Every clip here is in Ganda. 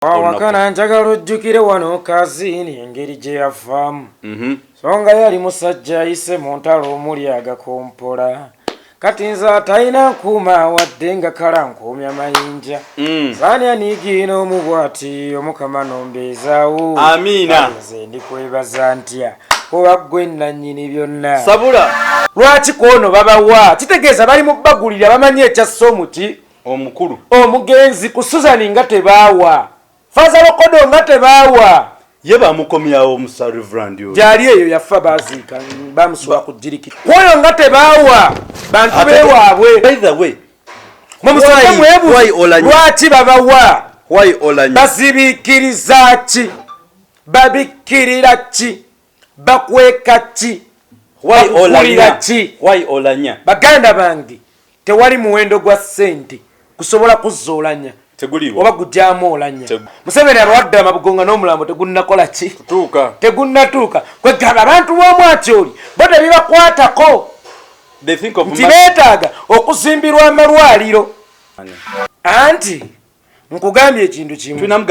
Wakana njagala ojjukire wano kazini engeri gye yavaamu. Songa yali musajja ayise mu ntalo omuli agakompola. Kati nze atalina nkuuma wadde nga kalankuumya amayinja. Saani aniigiina omubwati omukama nombeezaawo. Amiina. Nze ndikwebaza ntya kuba ggwe nannyini byonna. Sabula. Lwaki kwono babawa? Kitegeeza bali mu bbagulira bamanyi ekyassa omuti. Omukulu. Omugenzi ku Suzani nga tebaawa. Faza lokodo nga tebaawa. Ye bamukomyawo omusa Reverend yo. Jali eyo yafa baziika bamuswa ku jiriki. Kwoyo nga tebaawa. Bantu bewaabwe. By the way, why Oulanyah? Lwaki babawa? Why Oulanyah? Basibikiriza ki? Babikirira ki? Bakweka ki? Why Oulanyah? Why Oulanyah? Baganda bange tewali muwendo gwa Sente kusobola kuzza Oulanyah. Teguliwo. Oba gujjamu Oulanyah. Museveni alwadde amabugonga n'omulambo tegunnakola ki? Tuuka. Tegunnatuuka. Kwegamba abantu b'omu Acholi bo tebibakwatako. They think of nti beetaaga okuzimbirwa amalwaliro. Anti nkugambye ekintu kimu.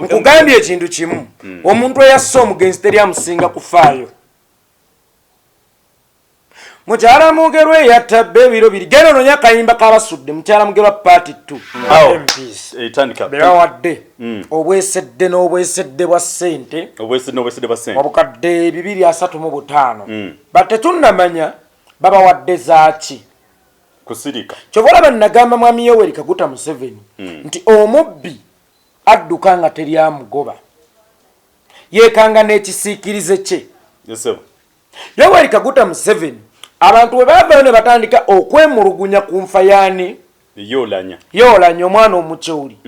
Nkugambye ekintu kimu. Omuntu eyasse omugenzi teri amusinga kufaayo. Mukyala Mugerwe yatabbe ebiro biri. Genda ononya kayimba kabasudde Mukyala Mugerwa Party 2. MPs. Zebawadde. Obwesedde n'obwesedde bwa Sente. Obukadde 235. Bate tunnamanya babawadde zaaki. Kusirika. Kyobola nagamba mwami Yoweri Kaguta Museveni nti omubbi adduka nga teri amugoba. Yeekanga n'ekisiikirize kye. Yesebo. Yoweri Kaguta Museveni abantu bwe baavayo ne batandika okwemulugunya ku nfa yaani Oulanyah omwana omukyoli.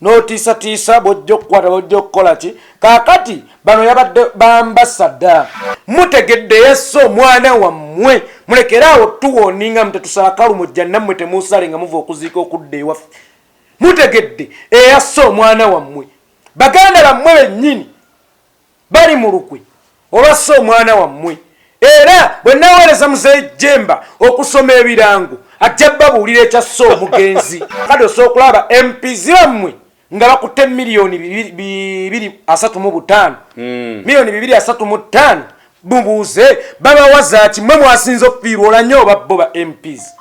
N'otiisatiisa bw'ojja okukwata bw'ojja okukola ki? Kaakati bano yabadde bambasada. Mutegedde yesu omwana wammwe mulekeraawo tuwooninga mutetusala kalumujja nammwe temuusale nga muva okuziika okudda ewaffe. Mutegedde eyassa omwana wammwe. Baganda bammwe bennyini bali mu lukwe olwassa omwana wammwe. Era bwe nnaweereza Muzeeyi Jemba okusoma ebirango ajja babuulira ekyassa omugenzi. Kati osobola okulaba MPs bammwe nga bakutte miliyoni 235. Miliyoni 235. Bubuuze babawaza ki mmwe mwasinza okufiirwa Oulanyah oba bo ba MPs.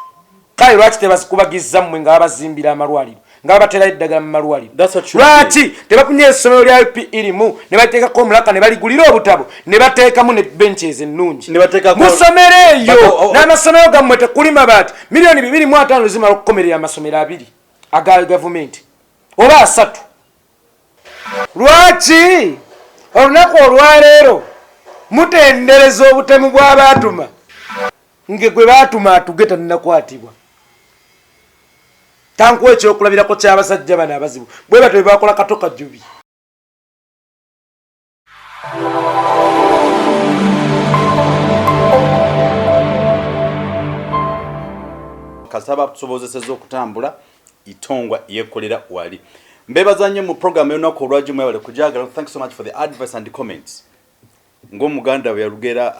Kale lwaki tebazikubagizza mmwe nga babazimbira amalwaliro nga babatera eddagala mu malwaliro? Lwaki tebapunye essomero lya UP irimu ne bateekako omulaka ne baligulira obutabo ne bateekamu ne benches ennungi musomero eyo n'amasomero gammwe tekuli mabaati. Miliyoni 2.5 zimala okukomerera amasomero 2 aga gavumenti oba 3. Lwaki olunaku olwaleero mutendereza obutemu bw'abaatuma nge gwe baatuma atuge tannakwatibwa? Tankuwa ekyokulabirako ky'abasajja bano abazibu bwe batyo bwe bakola katoka jjubi. Kasaba tusobozeseza okutambula itongwa Yeekolera wali. Mbebaza nnyo mu program y'olunaku olwagi mwebale kujagala. Thanks so much for the advice and the comments. Ng'omuganda bwe yalugera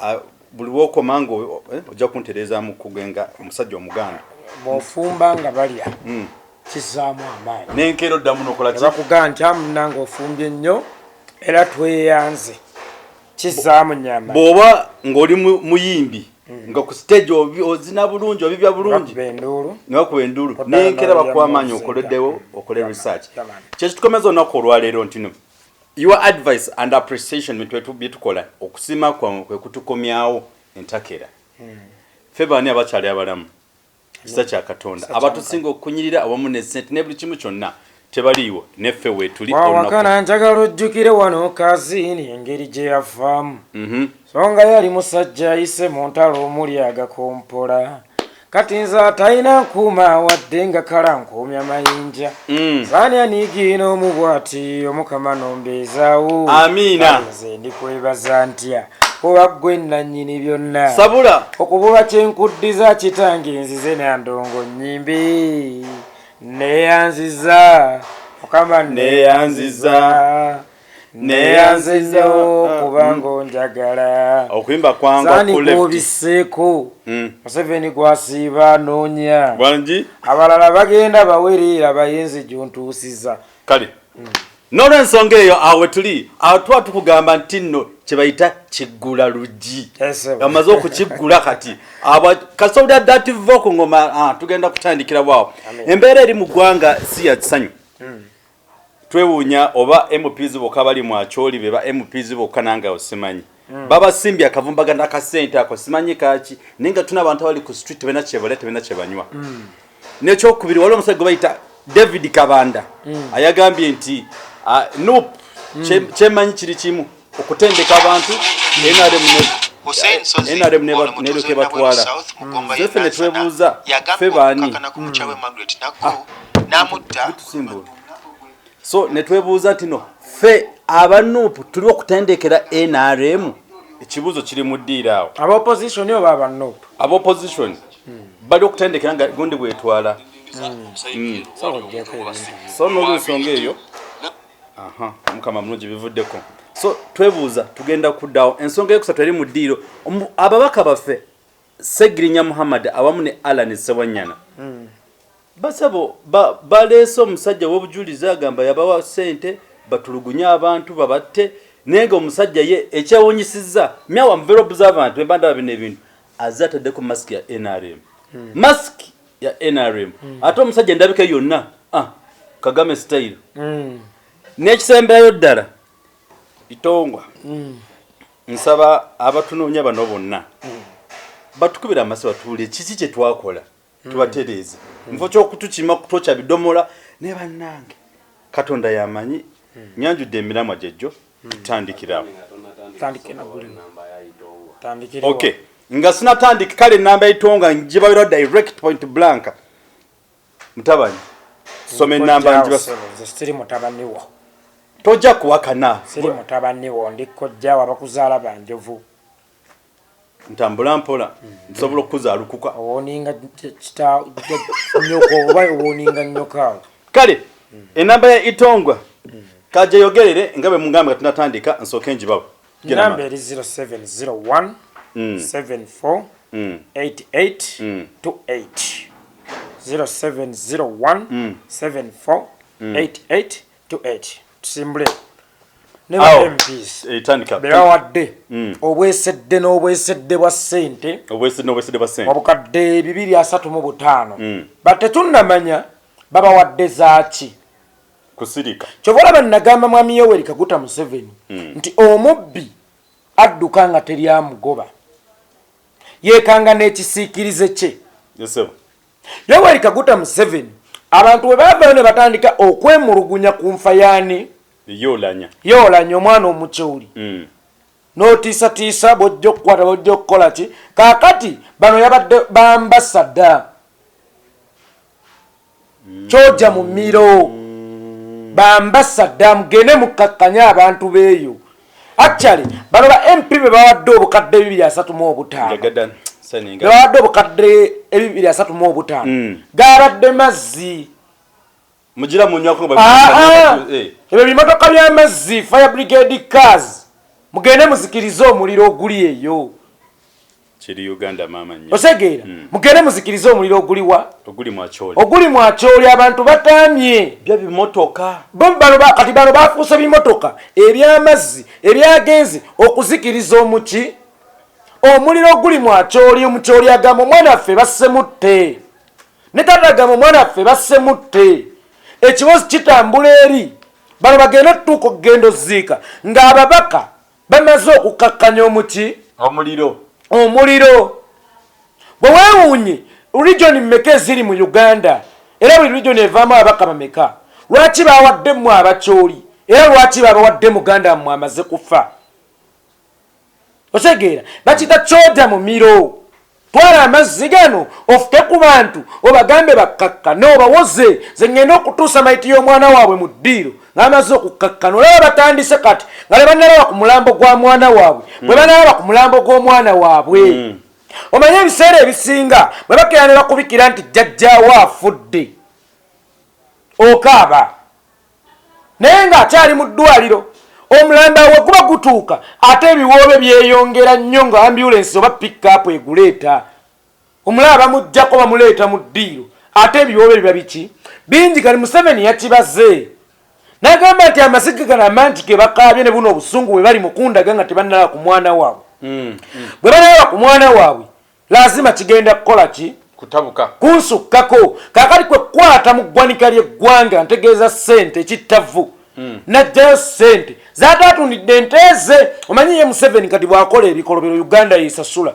buli wokoma ngo ojja kuntereeza mu kugenga omusajja omuganda. Bw'ofumba nga balya kizaamu amaanyi. N'enkeero ddamu n'okola ki? Bakugamba nti amunanga ofumbye ennyo era tweyanze kizaamu nyama. Bw'oba ng'oli muyimbi nga ku stage ozina bulungi obibya bulungi nebakuba enduulu n'enkeera bakuwa amaanyi okoleddewo okole research. Kyekyo tukomeza olunaku olwaleero nti no your advice and appreciation bintu byetukola okusiima kwamwe kwe kutukomyawo entakera. Ffe baani abakyali abalamu kisa kya Katonda abatusinga okunyirira awamu ne Sente ne buli kimu kyonna tebaliiwo neffe weetuli olunaku. Wakana njagala ojjukire wano kazini engeri gye yavaamu. Songa yali musajja ayise mu ntalo omuli agakompola. Kati nze atalina nkuuma wadde nga kalankuumya amayinja. Saani aniigiina omubwati omukama nombeezaawo. Amiina. Nze ndikwebaza ntya kuba ggwe nannyini byonna. Sabula. Okububa kyenkuddiza kitange nzize nandongo nnyimbi. Neyanziza mukama neyanziza kubanga onjagala. Okuyimba kwanga kule kubiseeko Museveni gwasiiba noonya bangi abalala bagenda bawerera bayenzi jontuusiza. Kale N'olw'ensonga eyo awe tuli awo tuba tukugamba nti nno kye bayita kiggula lugi amaze okukiggula kati kasobya dative ku ngoma tugenda kutandikira bwawo embeera eri mu ggwanga si ya kisanyu twewuunya oba MPs bokka bali mu Acholi be ba MPs bokka nange osimanyi babasimbye akavumbagana ka Sente ako simanyi kaki nenga tuna abantu abali ku street bena kyebole tebena kyebanywa n'ekyokubiri waliwo omusajja gwe bayita David Kabanda ayagambye nti nope kyemanyi kiri kimu okutendeka abantu NRM neruke batwala sefe ne twebuuza fe baani so ne twebuuza tino fe abanupu tuli okutendekera NRM ekibuuzo kiri mu ddiiro awo abopposition oba abanupu abopposition bali okutendekera nga gundi bwetwala so n'olwensonga eyo mukama mulungi bivuddeko so twebuuza tugenda kuddawo ensonga yokusatu eri mu ddiiro ababaka baffe Segirinya Muhammad awamu ne Alan Sewanyana basabo baleese omusajja w'obujulizi agamba yabawa Sente batulugunya abantu babatte nenga omusajja ye ekyewunyisizza myawa muvera observant wembanda bino ebintu azataddeko mask ya NRM mask ya NRM ate omusajja endabika yonna Kagame style n'ekisemberayo ddala Itongwa nsaba abatunoonya bano bonna batukubira amasi batuule kiki kye twakola tubatereeze nfo ky'okutukima kutokya bidomola ne bannange Katonda yamanyi nyanjudde emiramwa gyejjo tutandikirawo okay nga sinatandika kale enamba y'Itonga ngibayira direct point blank mutabanyi some enamba siri mutabani wo tojja kuwakana siri mutabani wo ndikojja wabakuzaala banjovu ntambula mpola nsobola okuzaala okuka owoninga kita nyoko oba owoninga nyoka kale enamba ya Itongwa kaje yogerere ngabe mungambe tunatandika nsooke njibabo namba eri 0701 74 88 28 0701 74 88 28 tusimbule ne MPs etandika bewawadde obwesedde n'obwesedde bwa Sente obukadde 235 bate tunnamanya babawadde zaaki kusirika kyobola bannagamba mwami Yoweri Kaguta Museveni nti omubbi adduka nga teryamugoba yeekanga n'ekisiikirize kye Yoweri Kaguta Museveni abantu bwe baavayo ne batandika okwemulugunya ku nfa yaani Oulanyah omwana omukyoli n'otiisatiisa bojja okukwata bojja okukola ki kaakati bano yabadde bambasada kyojja mu miro bambasada mugende mukakkanya abantu beeyo actually bano ba MP be bawadde obukadde 235 bawadde obukadde 235 gabadde mazzi mujira munywako ebyo bimotoka by'amazzi fire brigade cars mugende muzikirize omuliro oguli eyo kiri Uganda mama nnyo osegeera mugende muzikirize omuliro oguliwa oguli mu Acholi abantu batamye bya bimotoka kati bano bafuuse bimotoka eby'amazzi ebyagenze okuzikiriza omuki omuliro oguli mu Acholi omukyoli agamba omwana waffe bassemutte ne tata agamba omwana waffe bassemutte ekibozi kitambula eri bano bagenda tutuuka okugenda oziika ng'ababaka bamaze okukakkanya omuki omuliro bwe weewuunye region mmeka eziri mu Uganda era buli region evaamu ababaka bameka lwaki bawaddemu Abakyoli era lwaki babawadde Muganda mmwe amaze kufa otegeera bakita kyoja mu miro twala amazzi gano ofuke ku bantu obagambe bakkakkane obawoze ze ngenda okutuusa mayiti y'omwana waabwe mu ddiiro ng'amaze okukkakkana olaba batandise kati nga le bannalaba ku mulambo gwa mwana waabwe bwe banalaba ku mulambo gw'omwana waabwe omanye ebiseera ebisinga bwe bakera ne bakubikira nti jjajjaawo afudde okaaba naye ng'akyali mu ddwaliro omulanda we guba gutuuka ate ebiwoobe byeyongera nnyo nga ambulensi oba pick-up eguleeta omulaba bamuggyako bamuleeta mu ddiiro ate ebiwoobe biba biki bingi kali Museveni yakibaze Nagamba nti amazike gano amangi ge bakaabye ne buno obusungu bwe bali mukundaga nga tebannaba ku mwana waabwe. Bwe banaba ku mwana waabwe lazima kigenda kukola ki? Kutabuka. Kunsukkako. Kaakati kwe kwata mu ggwanika ly'eggwanga ntegeeza ssente kittavu. Najjayo ssente zaate atundidde enteeze. Omanyi ye Museveni kati bw'akola ebikolobero Uganda yeesasula.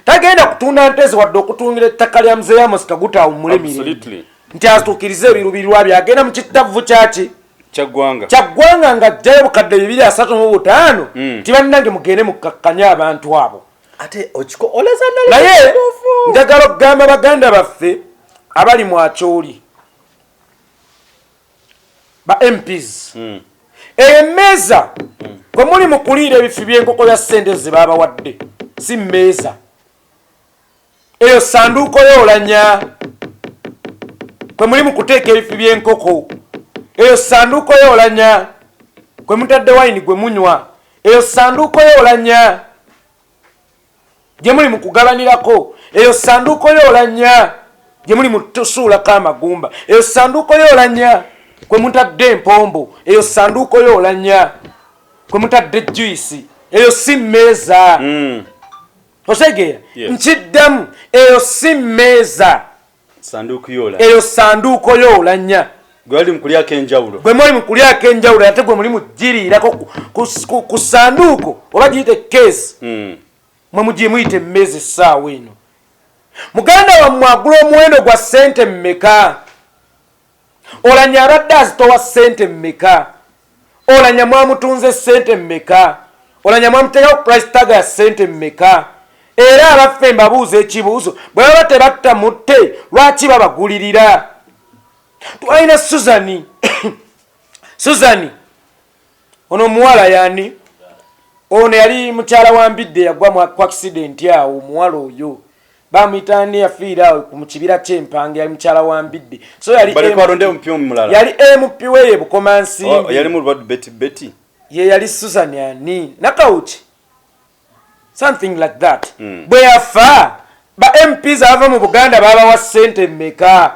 Tagenda kutunda nteeze wadde okutungira ettaka lya Mzee Amos Kaguta awo mulemirire. Nti atuukirize ebirubirwa bye agenda mu kittavu kyaki? Kyaggwanga ng'ajjayo bukadde 235 tibannange mugende mukakkanya abantu abo. Ate okiko oleza naye njagala okugamba baganda baffe abali mu Acholi ba MPs emmeeza kwe muli mu kuliira ebifi by'enkoko bya ssente ze baabawadde si mmeeza eyo sanduuko y'Oulanyah kwe muli mu kuteeka ebifi by'enkoko eyo sanduuko y'Oulanyah kwe mutadde wayini gwe munywa eyo sanduuko y'Oulanyah gye muli mu kugabanirako eyo sanduuko y'Oulanyah gye muli mu tusuulako amagumba eyo sanduuko y'Oulanyah kwe mutadde empombo eyo sanduuko y'Oulanyah kwe mutadde juisi eyo si mmeeza osegeera nkiddamu eyo si mmeeza eyo sanduuko y'Oulanyah gwe muli mu kulyako enjawulo gwe muli mu kulyako enjawulo ate gwe muli mu giriirako ku sanduuko oba giyite keesi mwe mugiye muyite mmezi essaawa eno. Muganda wammwe agula omuwendo gwa ssente mmeka? Oulanyah abadde azitowa ssente mmeka? Oulanyah mwamutunze ssente mmeka? Oulanyah mwamuteekaku price tag ya ssente mmeka? Era abaffe mbabuuza ekibuuzo bwe baba tebatta mutte lwaki babagulirira? Twalina Suzani Suzani ono omuwala yani ono yali mukyala wa Mbidde yagwa ku accident awo omuwala oyo bamuyita ne yafiira awo mu kibira ky'Empanga yali mukyala wa Mbidde so yali MP weye Bukomansimbi yali mu lwadu Betty ye yali Susan yani nakawuki something like that bwe yafa ba MPs ava mu Buganda babawa ssente mmeka?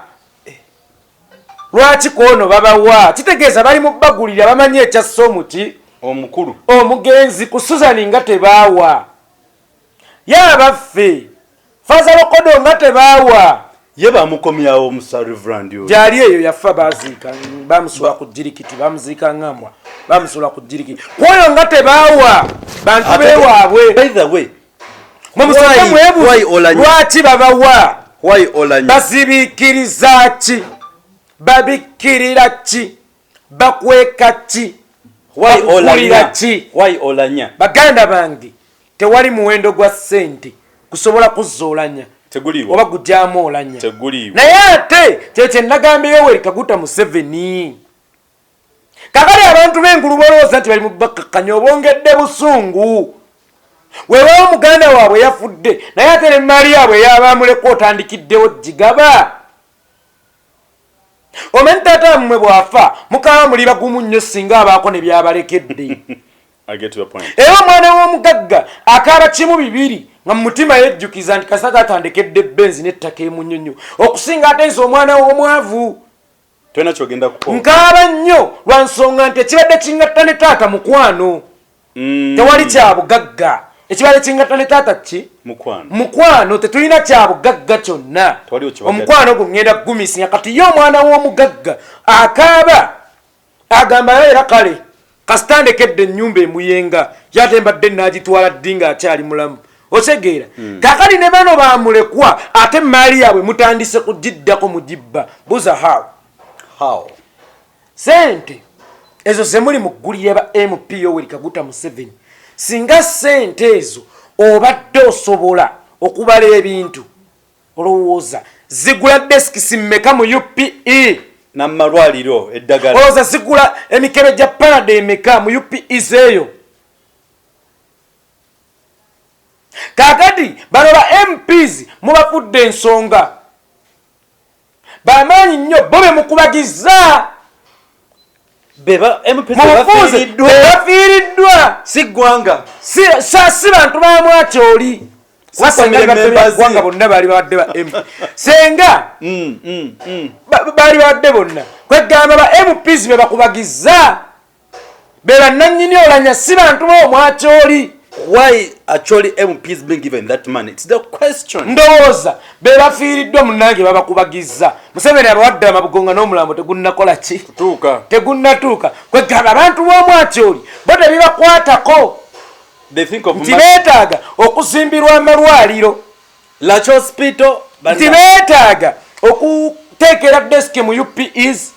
Lwaki kwono babawa? Kitegeeza bali mu bagulira bamanyi ekyasso omuti omukulu omugenzi ku Susan nga tebaawa yabaffe faza lokodo nga tebaawa ye bamukomyawo omusa Reverend yo gyali eyo yafa baziika bamusula ku jirikiti bamuziika ngambwa bamusula ku jirikiti kwoyo nga tebaawa bantu beewaabwe. By the way lwaki babawa? Oulanyah bazibiikiriza ki? Babikirira ki? Bakweka ki? Oulanyah baganda bange tewali muwendo gwa ssente kusobola kuzza Oulanyah oba gujjaamu Oulanyah naye ate kyekye nagambye Yoweri Kaguta Museveni kakali abantu b'engulu balowooza nti bali mu bakkakkanya obongedde busungu weewaawo muganda waabwe yafudde naye ate n'emmaali yaabwe yabaamuleka otandikiddewo gigaba. Omanyi taata mmwe bwafa mukaba muli bagumu nnyo singa abaako ne byabalekedde. Era omwana w'omugagga akaaba kimu bibiri nga mu mutima yejjukiza nti kasaka atandekedde benzi n'ettaka emunyonyo okusinga ate nsi omwana w'omwavu. Nkaaba nnyo lwa nsonga nti ekibadde kingatta ne taata mukwano tewali kya bugagga ekibadde kingatta ne taata ki mukwano tetulina kya bugagga kyonna omukwano gungenda gumisinga kati ye omwana w'omugagga akaaba agamba era kale kasitandekede ennyumba emuyenga yate mbadde n'agitwala ddi ng'akyali mulamu otegeera kakali ne bano bamulekwa ate emmaali yaabwe mutandise kugiddako mugibba buza how sente ezo zemuli mu ggulire ba MP Yoweri Kaguta Museveni singa sente ezo obadde osobola okubala ebintu olowooza zigula desikisi mmeka mu UPE n'amalwaliro eddagala olowooza zigula emikebe gya parade emeka mu UPE zeeyo kakati bano ba MPs mubafudde ensonga bamaanyi nnyo bo be mukubagiza bebafiiriddwa si ggwanga si bantu bamu Acholi gwanga bonna baali babadde ba MP senga baali babadde bonna kwegamba ba MPs be bakubagiza be bannannyini Oulanyah si bantu b'omwa Acholi. Why Acholi MPs being given that money? It's the question. Ndowooza be bafiiriddwa munnange babakubagiza. Museveni abawadde amabugonga n'omulambo tegunnakola ki? Tegunnatuuka. Kwegamba abantu b'omwa Acholi bo tebibakwatako. They think of nti beetaaga okuzimbirwa amalwaliro. Lachi Hospital. Nti beetaaga okuteekera desk mu UPEs.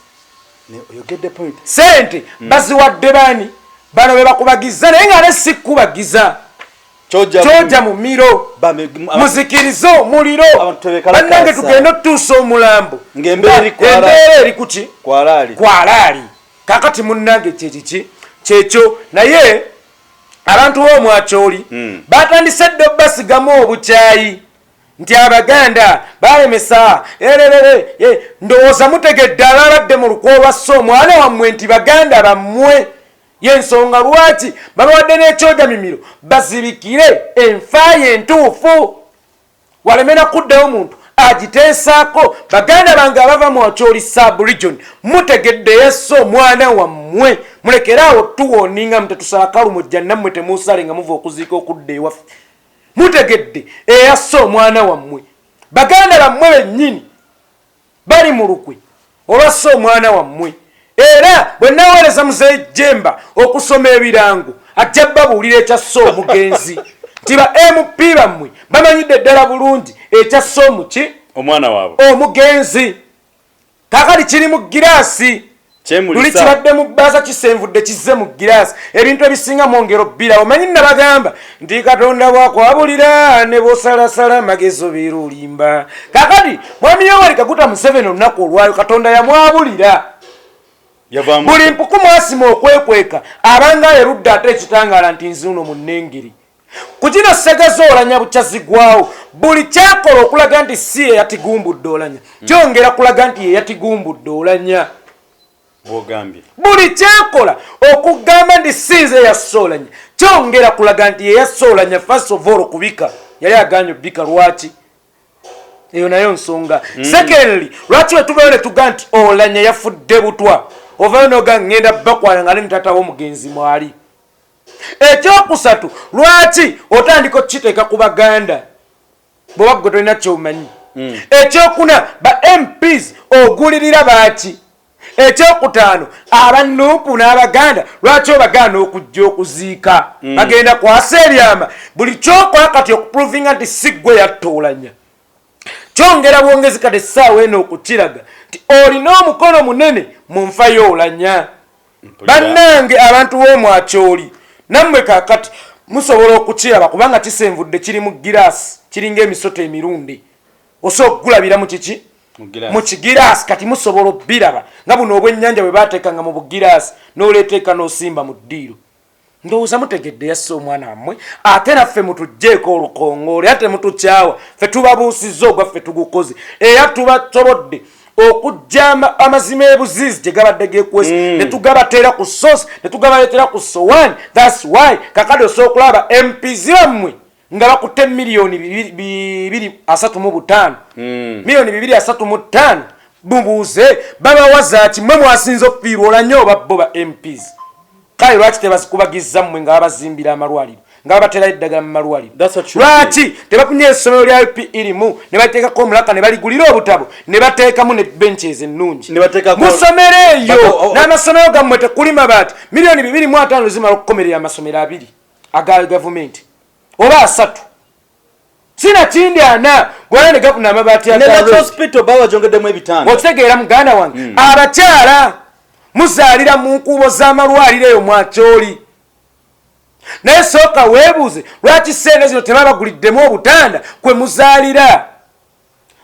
You get the point. Sente baziwadde bani? Bano be bakubagiza naye nga si kubagiza. Kyoja mu miro. Muzikirizo omuliro. Bannange tugenda otuusa omulambo. Ng'embeera eri kuki? Kwalaali. Kakati munnange kyekiki? Kyekyo naye abantu b'omwa Acholi batandise dde basigamu obukyayi nti Abaganda balemesa ndowooza mutegedde ababadde mu lukwo lwassa omwana wammwe nti Baganda bammwe y'ensonga lwaki babawadde n'ekyoja mimiro bazibikire enfaayo entuufu waleme na kuddayo omuntu agiteesaako. Baganda bange abava mu Acholi sub-region mutegedde yassa omwana wammwe mulekeraawo tuwoninga mutetusala kalumujja nammwe temuusale nga muva okuziika okudda ewaffe. Mutegedde eyassa omwana wammwe. Baganda bammwe bennyini bali mu lukwe olwassa omwana wammwe. Era bwe naweereza muzeeyi Jemba okusoma ebirango ajja babuulira ekyassa omugenzi nti ba MP bammwe bamanyidde ddala bulungi ekyassa omuki omwana waabwe omugenzi. Kakali kiri mu giraasi luli kibadde mu bbaasa kisenvudde kizze mu giraasi ebintu ebisinga mwongero bbira. Omanyi nabagamba nti Katonda bwakwabulira ne bwosalasala amagezo birulimba. Kakati mwami Yoweri Kaguta Museveni olunaku olwayo Katonda yamwabulira. Buli mpuku mwasima okwekweka abanga erudda ate ekitangaala nti nzuno mu nnengeri. Kukino Segezo Oulanyah bukyazigwawo buli kyakola okulaga nti si ye yatigumbudde Oulanyah kyongera kulaga nti ye yatigumbudde Oulanyah. Buli kyakola okugamba nti si nze yassa Oulanyah kyongera kulaga nti ye yassa Oulanyah. First of all okubika yali aganye obbika lwaki? Eyo nayo nsonga. Secondly lwaki wetuvayo ne tuga nti Oulanyah yafudde butwa ovayo noga ngenda bakwala nga ne tata w'omugenzi mwali. Ekyokusatu lwaki otandika okukiteeka ku Baganda bw'oba gwe tolina kyomanyi. Ekyokuna ba MPs ogulirira baaki. Ekyokutaano abannupu n'Abaganda lwaki obagaana okujja okuziika bagenda kwasa ebyama. Buli kyokola kati okuprovinga nti si ggwe yatta Oulanyah kyongera bwongezi kati essaawa eno okukiraga nti olina omukono munene mu nfa y'Oulanyah. Bannange abantu b'omwa Acholi nammwe kaakati musobola okukiraba kubanga kisenvudde kiri mu giraasi kiringa emisoto emirundi osobola okugulabira mu kiki mu kigiraasi kati musobola obbiraba nga buno obwennyanja bwe baateekanga mu bugiraasi n'oleeteeka n'osimba mu ddiiro. Ndowooza mutegedde yassa omwana wammwe ate naffe mutugjeeko olukongoole ate mutukyawa ffe tubabuusizza ogwaffe tugukoze era tubasobodde okujja amazima ebuziizi gye gabadde gekwesi ne tugabateera ku sosi ne tugabaleetera ku sowaani. That's why kakade osobola okulaba MPs bammwe nga bakutte miliyoni 235 miliyoni 235 bubuuze babawaza ki mmwe mwasinza okufiirwa Oulanyah oba bo ba MPs. Kale lwaki tebazikubagizza mmwe nga babazimbira amalwaliro nga babaterayo eddagala mu malwaliro? Lwaki tebapunye essomero lya UP irimu ne bateekako omulaka ne baligulira obutabo ne bateekamu ne benches ennungi musomero eyo n'amasomero gammwe tekuli mabaati. Miliyoni 250 zimala okukomerera amasomero 2 aga gavumenti oba 3 sina kindi ana gwana ne gavuna amabaati ya hospital bawa jongeddemu ebitanda. Okitegeera muganda wange abakyala muzaalira mu nkubo z'amalwaliro eyo mu Acholi. Naye sooka weebuuze lwaki sente zino tebabaguliddemu obutanda kwe muzaalira?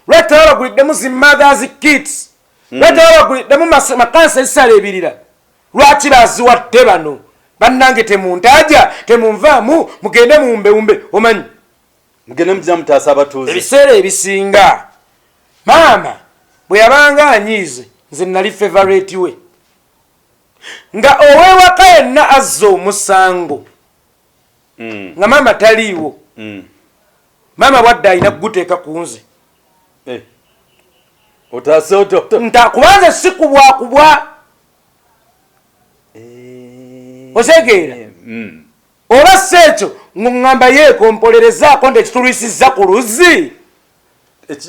Lwaki tebabaguliddemu zi mothers kits? Lwaki tebabaguliddemu makansa ezisala ebirira? Lwaki baziwadde bano? Bannange temuntaja temunvaamu mugende muwumbewumbe. Omanyi mugende mujja mutaasa abatuuze ebiseera ebisinga maama bwe yabanga anyiize nze nali favorite we nga owewaka yenna azza omusango nga maama taliiwo maama bwadde alina kuguteeka ku nze Utasoto. Ntakubanza sikubwa. Osegeera. Oba secho ngamba yekompolereza konde kitulisiza ku luzi.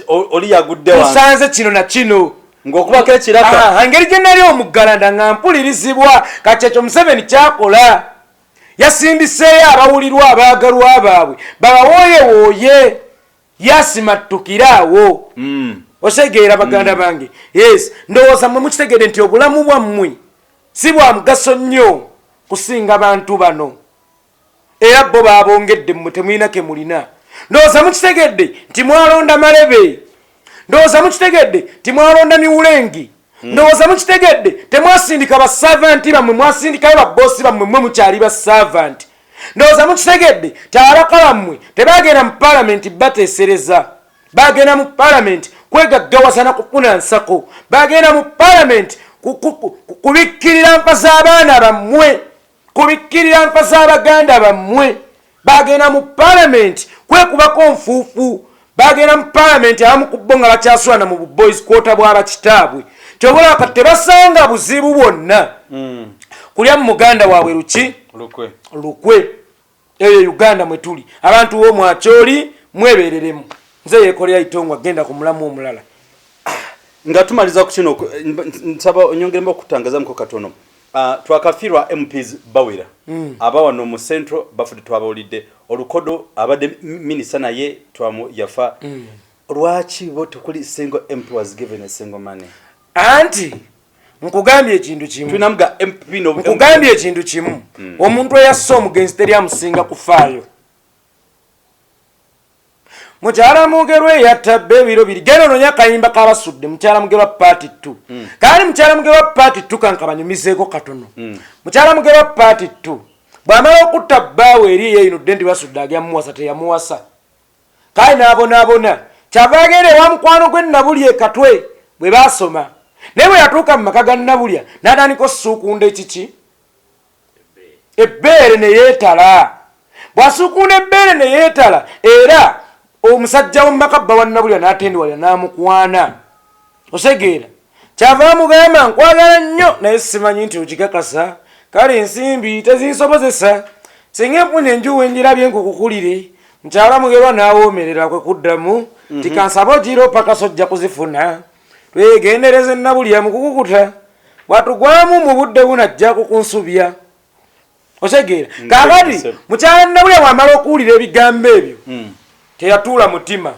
Oli yagudde wange. Tusanze kino na kino. Ngokuba ke kiraka. Engeri gye nali omuggalanda nga mpulirizibwa Kachecho Museveni kyakola. Yasindiseeyo abawulirwa abaagalwa baabwe. Babawooye yasimattukiraawo. Osegeera baganda bange. Yes, ndowooza mmwe mukitegedde nti obulamu bwammwe si bwa mugaso nnyo kusinga abantu bano. Era bo baabongedde mmwe temulina ke mulina. Ndowooza mukitegedde nti mwalonda Malebe. Ndowooza mukitegedde nti mwalonda Miwulengi. Ndowooza mukitegedde temwasindika ba servant bammwe, mwasindikayo ba boss bammwe, mmwe mukyali ba servant. Ndowooza mukitegedde nti ababaka bammwe tebaagenda mu parliament bateesereza. Baagenda mu parliament kwegaggawasana kufuna nsako. Baagenda mu parliament kubikkirira mpa z'abaana bammwe, kubikkirira mpa z'abaganda bammwe. Bagenda mu parliament kwekubako nfuufu. Bagenda mu parliament abamu ku bo nga bakyaswana mu boys quarter bw'abakitaabwe. Kyobola kati tebasanga buzibu bwonna. Kulya mu muganda waabwe luki? Lukwe. Eyo Uganda mwe tuli. Abantu wo mu Acholi mwebereremu. Nze Yeekolera itongwa genda ku mulamu omulala. Nga tumaliza ku kino nsaba onyongeremu okutangaza muko katono. Twakafirwa MPs bawera. Abawano mu Central bafudde twabawulidde. Olukodo abadde minisita naye twamu yafa. Lwaki bo tukuli single MP was given a single money? Anti nkugambye ekintu kimu. Tunamuga MP no. Nkugambye ekintu kimu. Omuntu eyasse omugenzi teri amusinga kufaayo. Mukyala Mugerwe yatabbe ebiro biri. Genda nonya kayimba kabasudde Mukyala Mugerwa party 2. Kandi Mukyala Mugerwa party 2 kankabanyumizeeko katono. Mukyala Mugerwa party 2 bw'amala okutta bbaawe eri yeyinudde nti basudde agya muwasa teyamuwasa. Kale n'abona kyava agenda ewa mukwano gwe Nabulya Katwe bwe baasoma. Naye bwe yatuuka mu maka ga Nabulya n'atandika osuukunda ekiki? Ebbeere ne yeetala. Bw'asuukunda ebbeere ne yeetala era omusajja w'omumaka bba wa Nabulya n'atendewalira n'amukwana. Osegeera kyava amugamba nkwagala nnyo naye simanyi nti okikakasa. Kale ensimbi tezinsobozesa. Singa enfuna enju wenjirabye nkukukulire. Mukyala Mugerwa n'awoomerera kwe kuddamu nti kansaba ogiro paka sojja kuzifuna. Twegendereze Nabulya mu kukukuta. Bwatugwamu mu budde bunajja kukunsubya. Osegeera kakati mukyala Nabulya bw'amala okuwulira ebigambo ebyo teyatuula mutima.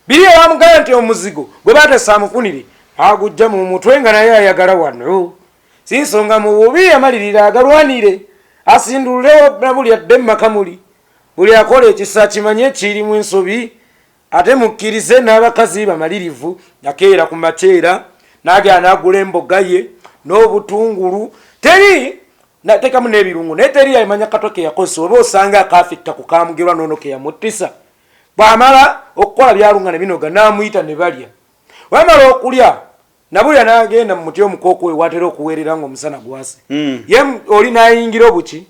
Biri ewamugamba nti omuzigo gwe baatesa amufunire agujja mu mutwe nga naye ayagala wano. Si nsonga mu bubi amalirira agalwanire asindulirewo Nabulya adde mu maka muli. Buli akola ekisa kimanye kirimu ensobi ate mukkirize n'abakazi bamalirivu. Yakeera ku maceera n'agenda n'agula emboga ye n'obutungulu. Teri natekamu n'ebirungu naye teri yamanya katwe ke yakozesa. Oba osanga akafikka ku Kamugerwa n'ono ke yamuttisa. Bw'amala okukola byalunga ne binoga n'amuyita ne balya. Bw'amala okulya Nabulya n'agenda mu muti omukooko we watera okuweerera ng'omusana gwase. Ye oli n'ayingira obuki?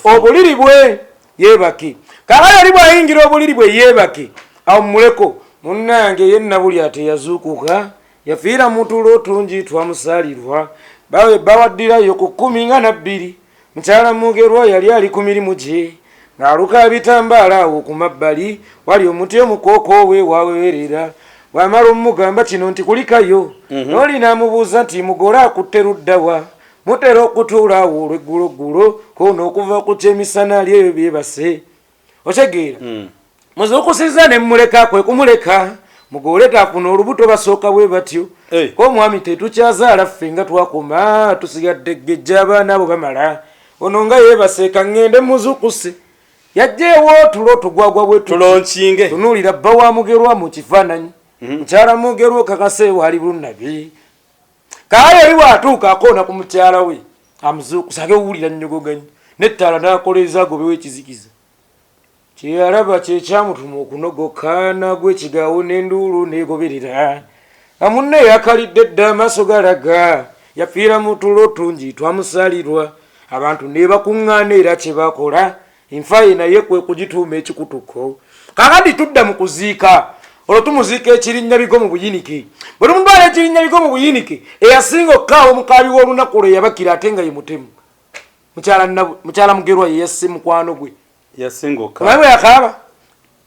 Obuliri bwe yeebake. Kakati oli bw'ayingira obuliri bwe yeebake awo muleko munnange ye Nabulya teyazuukuka yafiira mu tulo tungi twamusaalirwa. Bawaddirayo ku 12. Mukyala Mugerwa yali ali ku mirimu gye ng'aluka ebitambaala awo ku mabbali wali omuti omukooko we waweerera. Bw'amala omugamba kino nti kulikayo n'oli n'amubuuza nti mugole akutte luddawa. Mutera okutuula awo olw'egguloggulo koono okuva ku kyemisana ali eyo byebase. Otegeera muzuukusiza ne mmuleka kwe kumuleka mugole taafuna olubuto basooka bwe batyo. K'omwami tetukyazaala ffe nga twakoma tusigadde ggejja abaana abo bamala. Ono nga yeebaseeka ngende muzuukuse. Yajjeewo tulo tugwagwa bwe tulonkinge tunuulira bba wa Mugerwa mu kifaananyi. Mukyala Mugerwa kakaseewo ali bulunabye. Kale yali bw'atuuka akoona ku mukyala we amuzuukusa agewulira nnyogoganyi n'ettaala n'akoleeza agobewo ekizikiza. Kyeyalaba kye kyamutuma okunogoka n'agwa ekigaawo n'enduulu n'egoberera. Amunne yakalidde dda amaaso galaga yafiira mu tulo tungi twamusaalirwa. Abantu ne bakuŋŋaana era kye bakola enfa ye naye kwe kugituuma ekikutuko. Kakati tudda mu kuziika olwo tumuziika ekirinnya bigo mu buyinike bwe tumutwala ekirinnya bigo mu buyinike eyasinga okukaawa omukaabi w'olunaku lwe yabakira ate nga ye mutemu mukyala mugerwa ye yasse mukwano gwe yasinga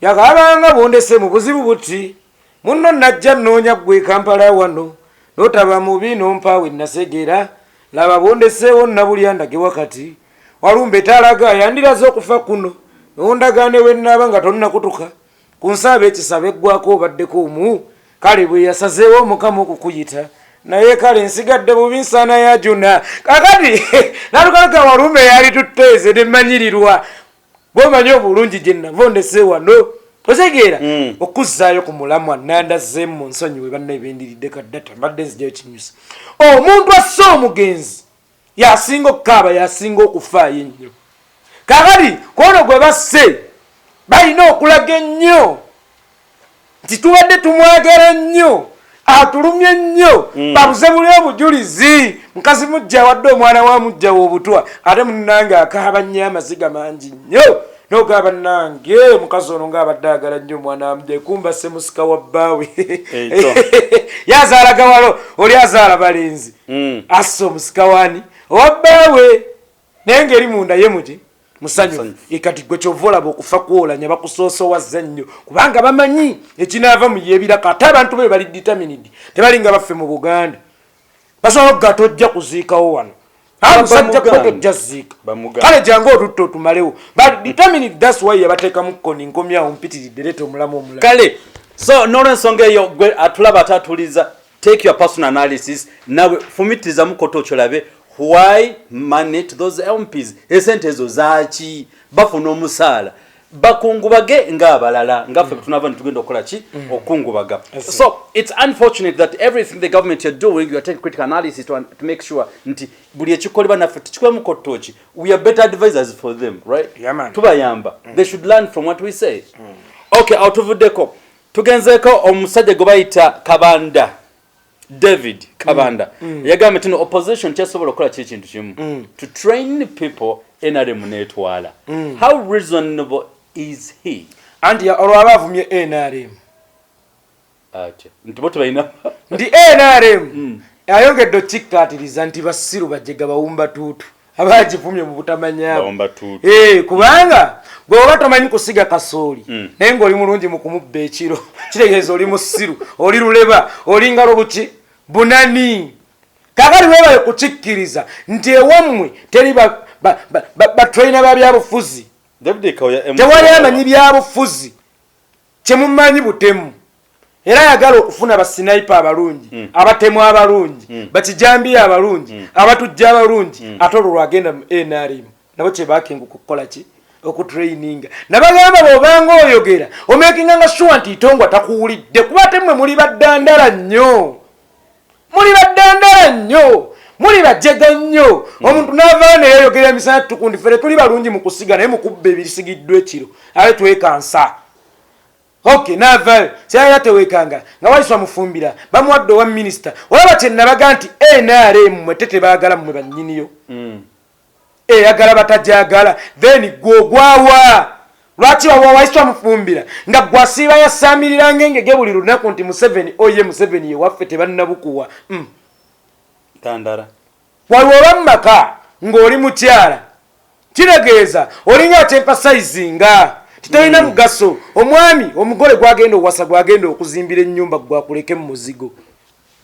yakaabanga bondese mu buzibu buti munno najja nnoonya ggwe Kampala wano n'otaba mubi n'ompaawe nasegera laba bondeseewo nnabulya ndage wakati walumba etalaga yandiraze okufa kuno n'ondagaane wennaaba nga tonnakutuka ku nsaba ekisaba eggwako obaddeko omu kale bwe yasazeewo omukama okukuyita naye kale nsigadde bubi nsaana ya juna kakati nalukaluka walumba eyali tutteeze nemmanyirirwa bwomanyi obulungi gye navondese wano osegeera okuzzaayo ku mulamwa nandazeemu mu nsonyi we bannaye bendiridde kaddata mbadde nzijayo kinyusa omuntu asse omugenzi yasinga okukaaba yasinga okufaayo ennyo kakati kwono gwe basse balina okulaga ennyo nti tubadde tumwagala nnyo atulumye nnyo babuze buli obujulizi mukazi mujja wadde omwana wa mujja w'obutwa ate munnange akaaba nnyo amaziga mangi nnyo n'ogaba nange mukazi ono ng'abadde agala nnyo omwana amuje kumba semusika wa bbaawe yazaala gawalo oli azaala balenzi assa omusika waani owa bbaawe naye ngeri munda ye muti musanyu ikati gwe kyova olaba okufa ku Oulanyah bakusoosowaza nnyo kubanga bamanyi ekinaava mu Yebirako ate abantu be bali determined tebalinga baffe mu Buganda basobola okuga tojja kuziikawo wano musajja kuba tojja ziika kale jangu otutta otumalewo but determined that's why yabateekamu kkoni nkomyawo mpitiridde leeta omulamu omulala kale so n'olwensonga eyo gwe atulaba atatuliza take your personal analysis nawe fumitirizamu koto okyolabe why manage those MPs esente ezo zaaki bafuna omusaala bakungubage ng'abalala ngaffe tunava nitugenda okukola ki okungubaga so it's unfortunate that everything the government you're doing you are taking critical analysis to make sure nti buli ekikolebwa naffe tukikwemu kottooki we are better advisors for them right tubayamba they should learn from what we say okay atuvuddeko tugenzeeko omusajja gwe bayita Kabanda David Kabanda yagamba tino opposition kyasobola okukola kintu kimu to train people NRM netwala how reasonable is he anti olwaba avumye NRM ate ntibo tubayina ndi NRM ayongedde okikkaatiriza nti basiru bajjega bawumba tuutu abagivumye mu butamanyabo kubanga gwe oba tomanyi kusiga kasooli naye ng'oli mulungi mu kumubba ekiro kitegeeza oli musiru oli luleba oli ngalo buki bunani kakali webaye kukikkiriza nti ewammwe teri batraina ba byabufuzi tewali amanyi byabufuzi kyemumanyi butemu era yagala okufuna basinaipa abalungi abatemu abalungi bakijambiya abalungi abatujja abalungi ate olwo lwagenda mu NRM nabo kyebakenga okukola ki okutraininga nabagamba bw'obanga oyogera omekinga nga sure nti itongwa takuwulidde kuba temwe muli baddandala nnyo muli bajjega nnyo omuntu n'avaayo neyeyogera emisana tukundi fere tuli balungi mu kusiga naye mukubba ebirisigiddwa ekiro ale twekansa okay n'avaayo kyayira teweekanga nga waliswa mufumbira bamuwadde owa minisita olaba kye nabaga nti NRM mwete tebaagala mmwe bannyiniyo eyagala batajagala then gwogwawa lwaki wawa waliswa mufumbira nga gwasiiba yasaamiriranga engege buli lunaku nti Museveni oye Museveni ye waffe tebannabukuwa tandara waliwo bamaka ng'oli mukyala kitegeeza olinga atemphasizinga titalina mugaso omwami omugole gwagenda owasa gwagenda okuzimbira ennyumba gwakuleke mu muzigo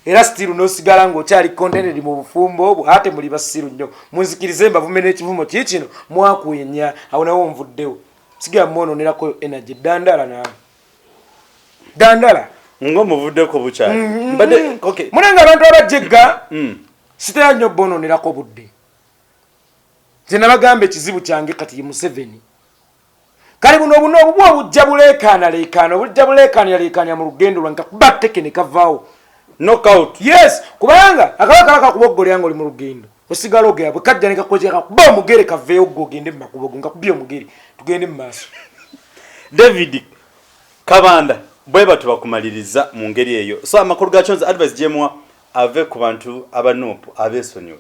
era stiru n'osigala ng'okyali contented mu bufumbo obwo ate muli basiru nnyo munzikirize mbavume n'ekivumo kiikino mwakwenya awo nawo nvuddewo sigira mwononerako energy dandala ng'omuvuddeko bukyali munenga abantu abajjegga sitera nnyo bononerako budde nze nabagamba ekizibu kyange kati ye Museveni kale buno obuno obubwa obujja buleekaanaleekaana obujja buleekaanaleekaanya mu lugendo lwange kakuba tteke ne kavaawo knockout yes kubanga akabaka kakuboggolera nga oli mu lugendo osigala ogera bwe kajja ne kakwekera kakuba omugere kaveeyo gwe ogende mu makubo go nkakubye omugere tugende mu maaso David Kabanda bwe batu bakumaliriza mu ngeri eyo so amakulu ga chonza advice jemwa ave ku bantu abanopo abesonyo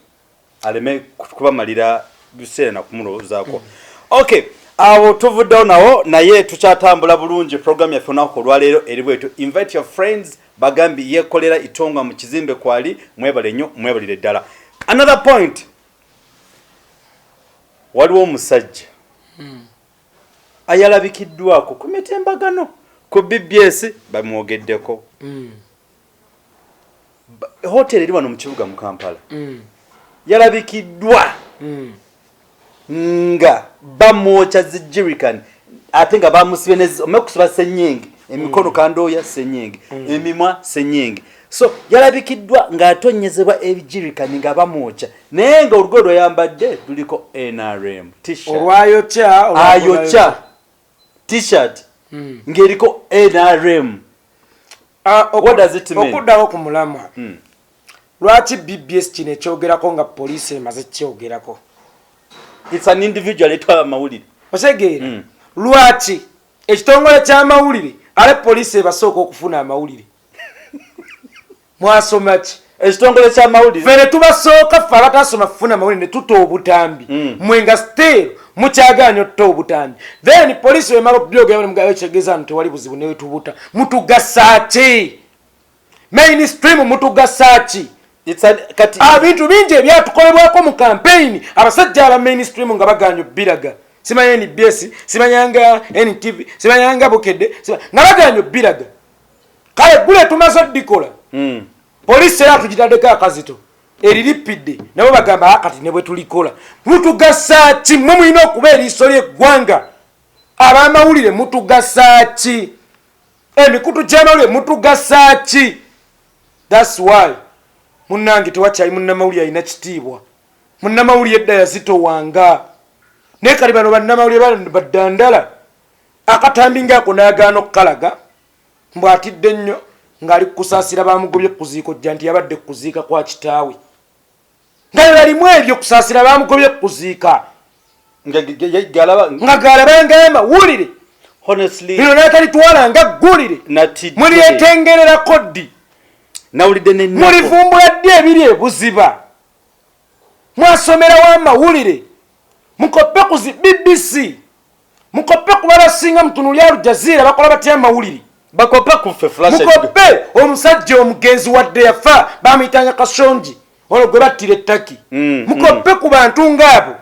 aleme kubamalira biseera na kumulozaako okay awo tuvuddewo nawo naye tukyatambula bulungi program yaffe olunaku olwaleero eri bwetyo. Invite your friends bagambi Yeekolera itongwa mu kizimbe kwali mwebale nnyo mwebalire ddala. Another point, waliwo omusajja ayalabikiddwako ku mitembagano ku BBS bamwogeddeko. Hotel eri wano mu kibuga mu Kampala yalabikiddwa nga bamwocha zijirikan ate nga bamusibe omekusiba senyenge emikono kandooya senyenge emimwa senyenge. So yalabikiddwa nga atonyezebwa ebijirikani nga bamwocha naye nga olugoye lwayambadde luliko NRM t-shirt ayokya t-shirt ng'eriko NRM. What does it mean? Okuddawo ku mulamwa lwaki BBS kino ekyogerako nga poliisi emaze kyogerako? It's an individual etwala amawulire. Osegeera lwaki ekitongole ky'amawulire ale poliisi ebasooka okufuna amawulire? Mwasoma ki ekitongole ky'amawulire? Fene tubasooka ffe abatasoma kufuna amawulire ne tuta obutambi mwenga still mukyagaanya otta obutambi. Then poliisi wemala okubyogera mugayo kyegeza nti tewali buzibu newe tubuta. Mutugasa ki? Mainstream mutugasa ki? Bintu bingi ebyatukolebwako mu campaign abasajja aba mainstream nga bagaanya obbiraga. Simanya NBS, simanyanga NTV, simanyanga Bukedde, nga bagaanya obbiraga. Kale gule tumaze oddikola. Poliisi era tugitaddeko akazito eriripidde nabo bagamba akati ne bwe tulikola. Mutugasa ki? Mmwe mulina okuba eriiso ly'eggwanga. Ab'amawulire mutugasa ki? Emikutu gy'amawulire mutugasa ki? That's why munnange tewakyali munnamawulire alina kitiibwa. Munnamawulire edda yazitowanga naye kali bano bannamawulire baddandala akatambi ngaako n'agaana okukalaga mbw atidde nnyo ng'ali kusaasira bamugobye kuziika ojja nti yabadde kuziika kwa kitaawe nga balimu ebyo kusaasira bamugobye kuziika nga galaba ng'amawulire bino n'atalitwala nga ggulire mulyetengerera koddi mulivumbula ddi ebiri ebuziba mwasomerawo amawulire mukoppe ku BBC mukoppe ku babasinga mutunuli Al Jazeera bakola batya amawulire bakoppe ku ffe flash mukoppe omusajja omugenzi wadde yafa bamuyitanga Kasonji olwo gwe battira ettaki mukoppe ku bantu ngaabo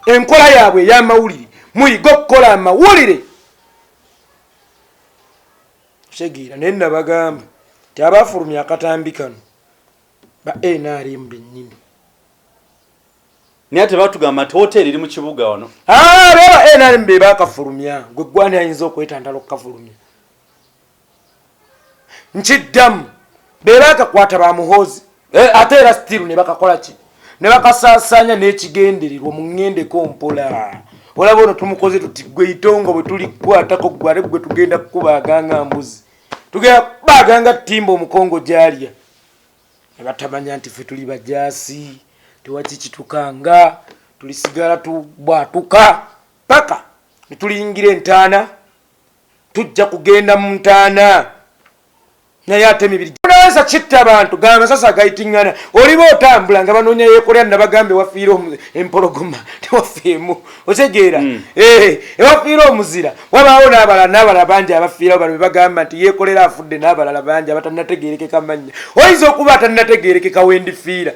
enkola yaabwe ey'amawulire muyiga okukola amawulire. Shegira naye nabagamba ti abafulumya akatambi kano ba NRM bennyini naye tebatugamba nti hoteri eri mu kibuga wano. Beba NRM be bakafulumya gwe gwani ayinza okwetantala okukafulumya nkiddamu be bakakwata bamuhoozi ate era still ne bakakola ki ne bakasaasaanya n'ekigendererwa mu ŋŋendeko mpola. Olaba ono tumukoze tuti gwe itongo bwe tulikwatako gwale gwe tugenda kukubaaganga mbuzi tugenda kubaaganga ttimba omukongo gyalya ne batamanya nti ffe tuli bajaasi tewaki kitukanga tulisigala tubwatuka paka ne tuliyingira entaana tujja kugenda mu ntaana naye ate emibiri unaweza kitta abantu gamba amasasi agayitingana oliba otambula nga banoonya Yeekolera nabagambe wafiire empologoma tewafiemu otegeera ewafiire omuzira wabaawo n'abalala bangi abafiirawo bano bagamba nti Yeekolera afudde n'abalala bangi abatannategeerekeka mannya oyinza okuba atannategeerekeka wendifiira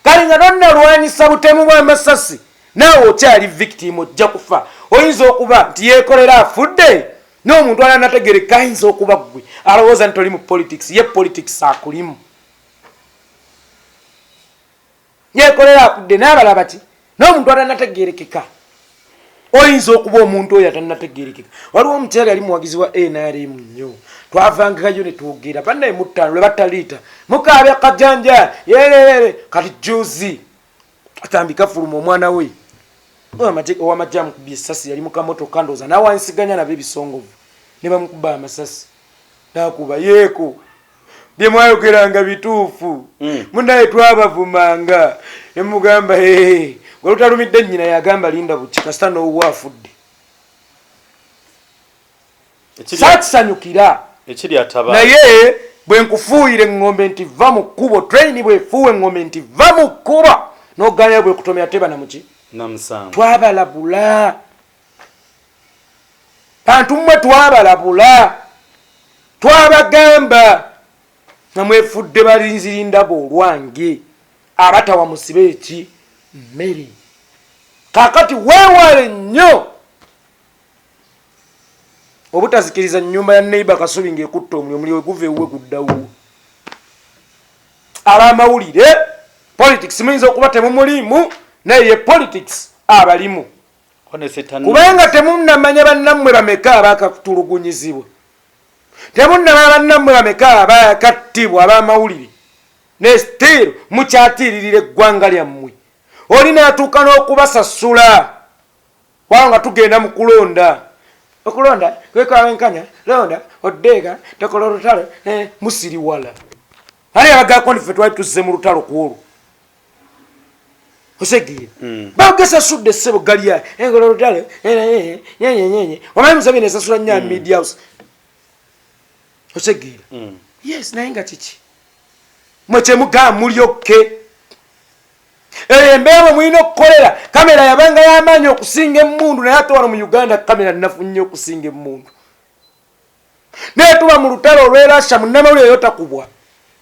kale nga nonnalwanyisa butemu bw'amasasi naawe okyali victim ojja kufa. Oyinza okuba nti Yeekolera afudde n'omuntu alanategeereka ayinza okuba ggwe alowooza nti oli mu politics ye politics akulimu. Yeekolera afudde n'abalala bati n'omuntu alanategeerekeka oyinza okuba omuntu oyo atannategeerekeka. Waliwo omukyala yali muwagizi wa NRM nnyo twavangakayo ne twogera bannaye mu ttaano lwe bataliita mukaabya kajanja yerere kati juzi atambika fuluma omwana we owamajja amukubye essasi yali mukamotoka ndooza n'awansiganya nabo ebisongovu ne bamukuba amasasi n'akuba Yeeko bye mwayogeranga bituufu munnaye twabavumanga ne mugamba gwe lutalumidde nnyina yagamba linda buki kasita n'owuwa afudde saakisanyukira naye bwe nkufuuyire eŋŋombe nti va mu kkubo traini bwefuuwa eŋŋombe nti va mu kkubo n'ogaanayo bwe kutomera tebana muki twabalabula bantu mmwe twabalabula twabagamba namwefudde balinzirindabo olwange abatawa musibe eki mmere kakati weewale nnyo obutazikiriza nnyumba ya neighbor Kasubi ng'ekutta omuliro guva ewuwe guddawo abamawulire politics muyinza okuba temumulimu naye ye politics abalimu kubanga temunnamanya bannammwe bameka abakatulugunyizibwa temunnamanya bannammwe bameka abakattibwa abamawulire ne still mukyatiririra eggwanga lyammwe oli naatuuka n'okubasasula waba nga tugenda mu kulonda okulonda kwekwawenkanya londa oddeega tokola olutalo musiriwala ali abagako ndife twali tuzze mu lutalo kwolwo osegiire bagesasudde essebo galya engola olutalo nyenyenyenye omanyi Museveni esasula nnyo media house osegiire yes naye nga kiki mwe kyemugamba mulyokke embeera mulina okukolera kamera yabanga y'amaanyi okusinga emmundu naye ate wano mu Uganda kamera nnafu nnyo okusinga emmundu naye tuba mu lutalo olw'erasha munnamawulire yotakubwa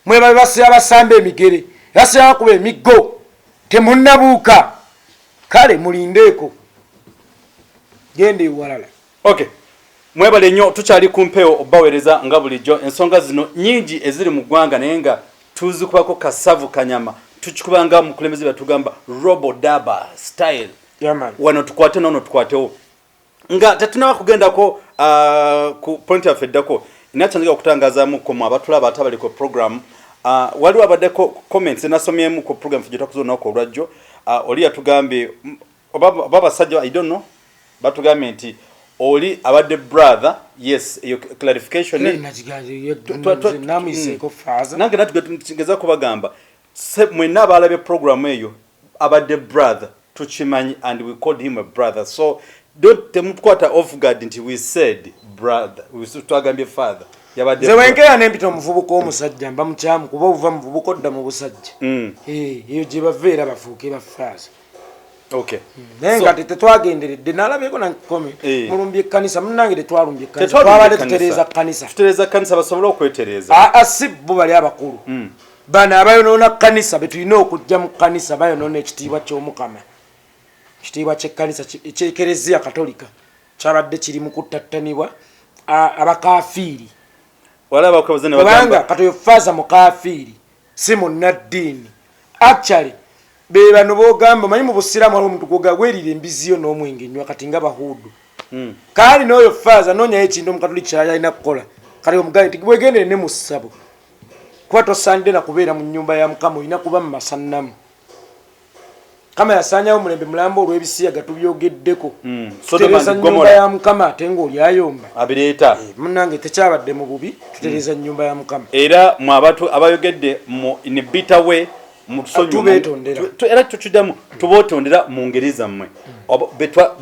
mwe babasi abasamba emigere yasira bakuba emiggo temunnabuuka kale mulindeeko genda ewalala okay mwebale nnyo tukyali ku mpewo obaweereza nga bulijjo ensonga zino nnyingi eziri mu ggwanga naye nga tuzikubako kasavu kanyama tukikubanga mukulembeze batugamba robo daba style wano tukwate nono tukwatewo nga tetunaba kugendako ku point yaffe eddako inatandika okutangazaamu komu abatulaba ate abali ku program waliwo abaddeko comments nasomyemu ku program ffe gyetakuzonaku olwajjo oli yatugambye oba basajja I don't know batugambye nti oli abadde brother yes eyo clarification nange natugeza kubagamba mwena abalabye program eyo abadde brother tukimanyi and we called him a brother so don't temukwata off guard nti we said brother twagambye father yabadde ze wenkera nempita omuvubuka omusajja mba mukyamu kuba obuva muvubuka odda mu busajja eyo gye baveera bafuuke bafaaza okay naye nga tetwagenderedde nalabyeko nankome mulumbye ekkanisa munnange tetwalumbye ekkanisa twabadde tutereeza kkanisa basobole okwetereeza si bo bali abakulu bano abayonoona kkanisa betulina okujja mu kkanisa bayonoona ekitiibwa ky'omukama ekitiibwa ky'ekkanisa ekyekereziya katolika kyabadde kiri mu kuttattanibwa abakafiiri kubanga katoyo faaza mukafiiri si munnaddiini actually be bano boogamba manyi mu busiraamu waliwo omuntu gwogagwerira embiziyo n'omwenge nnywa kati nga bahuudu kaali n'oyo faaza noonyayo ekintu omukatoliki kyalina kukola kati omugaye nti bwegendere ne mu ssabo kuba tosaanidde na kubeera mu nnyumba ya Mukama olina kuba mu masannamu Mukama yasaanyawo mulembe Mulambo olw'ebisiyaga tubyogeddeko tutereeza nnyumba ya Mukama ate ng'oli ayomba abireeta munnange tekyabadde mu bubi tutereeza nnyumba ya Mukama era mu abantu abayogedde in a bitter way era tukiddamu tubootondera mu ngeri zammwe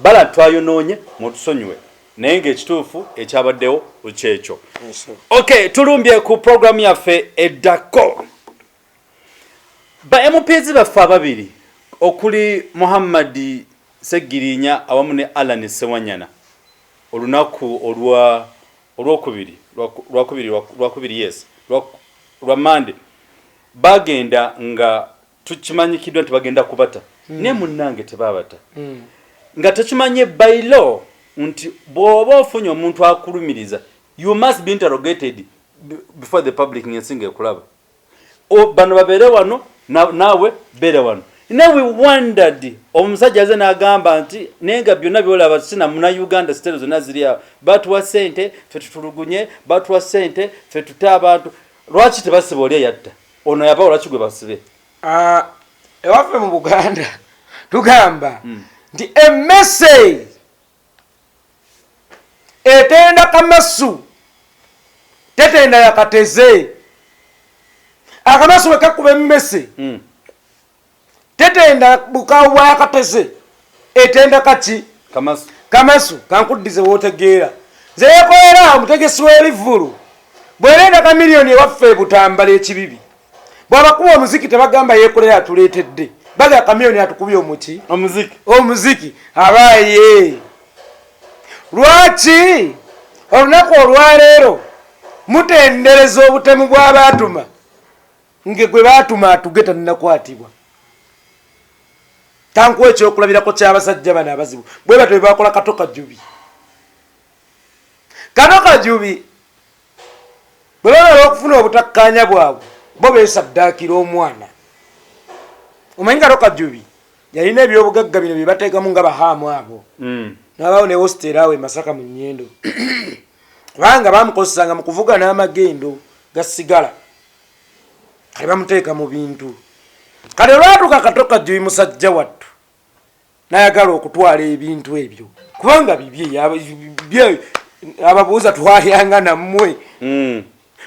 bala twayonoonye mutusonyiwe naye ng'ekituufu ekyabaddewo kyekyo okay tulumbye ku programu yaffe eddako ba MPs baffe ababiri okuli Muhammad Segirinya awamu ne Alan Sewanyana olunaku olwokubiri yes lwa Monday bagenda nga tukimanyikiddwa nti bagenda kubata ne munnange tebabata nga tekimanye by law nti bw'oba ofunye omuntu akulumiriza you must be interrogated before the public ngensinga ekulaba bano babeere wano naawe beere wano ne we wondered omusajja aze n'agamba nti nenga byonna byolaba sina muna Uganda state zonna ziri awo batuwa ssente ffe tutulugunye batuwa ssente ffe tutte abantu lwaki tebasiba oli eyatta ono yaba olwaki gwe basibe ewaffe mu Buganda tugamba nti emmese etenda kamasu tetenda yakateze akamasu wekakuba emmese tetenda bukawu bwakateze etenda kaki kamasu kankuddize wootegeera nze Yeekolera omutegesi w'ebivvulu bwerenda ka miliyoni ewaffe Butambala ekibibi bw'abakuba omuziki tebagamba Yeekolera atuleetedde baga ka miliyoni atukubye omuziki abaaye lwaki olunaku olwaleero mutendereza obutemu bw'abaatuma nge gwe baatuma atuge tannakwatibwa? tankuwa ekyokulabirako ky'abasajja bano abazibu bwe batyo bwe bakola Katoka Jubi. Katoka Jubi bwe bamala okufuna obutakkaanya bwabwe bo beesaddaakira omwana. Omanyi Katoka Jubi yalina ebyobugagga bino bye bateekamu nga bahaamu abo. N'abaawo ne hositeri awo e Masaka mu Nnyendo. Kubanga baamukozesanga mu kuvuga n'amagendo ga sigala. Kale bamuteeka mu bintu. Kale lwatuuka Katoka Jubi musajja wattu n'ayagala okutwala ebintu ebyo. Kubanga bibye ababuuza twalyanga nammwe.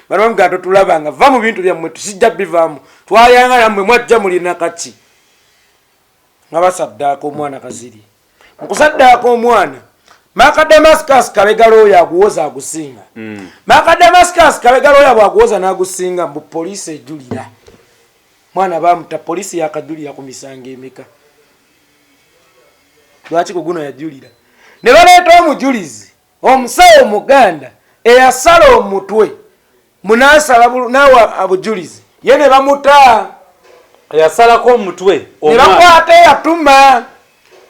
Bano bamugaa totulabanga va mu bintu byammwe tusijja bivaamu. Twalyanga nammwe mwajja mulina kaki. Nga basaddaaka omwana Kaziri. Mu kusaddaaka omwana Maka Damascus Kabegala oyo aguwoza agusinga. Maka Damascus Kabegala oyo bwaguwoza n'agusinga mbu poliisi ejulira. Mwana bamuta poliisi yakajulira ku misango emeka. Lwaki ku guno yajulira? Ne baleeta omujulizi omusawo Omuganda eyasala omutwe munasala nawa abujulizi ye ne bamuta yasalako omutwe ne bakwata yatuma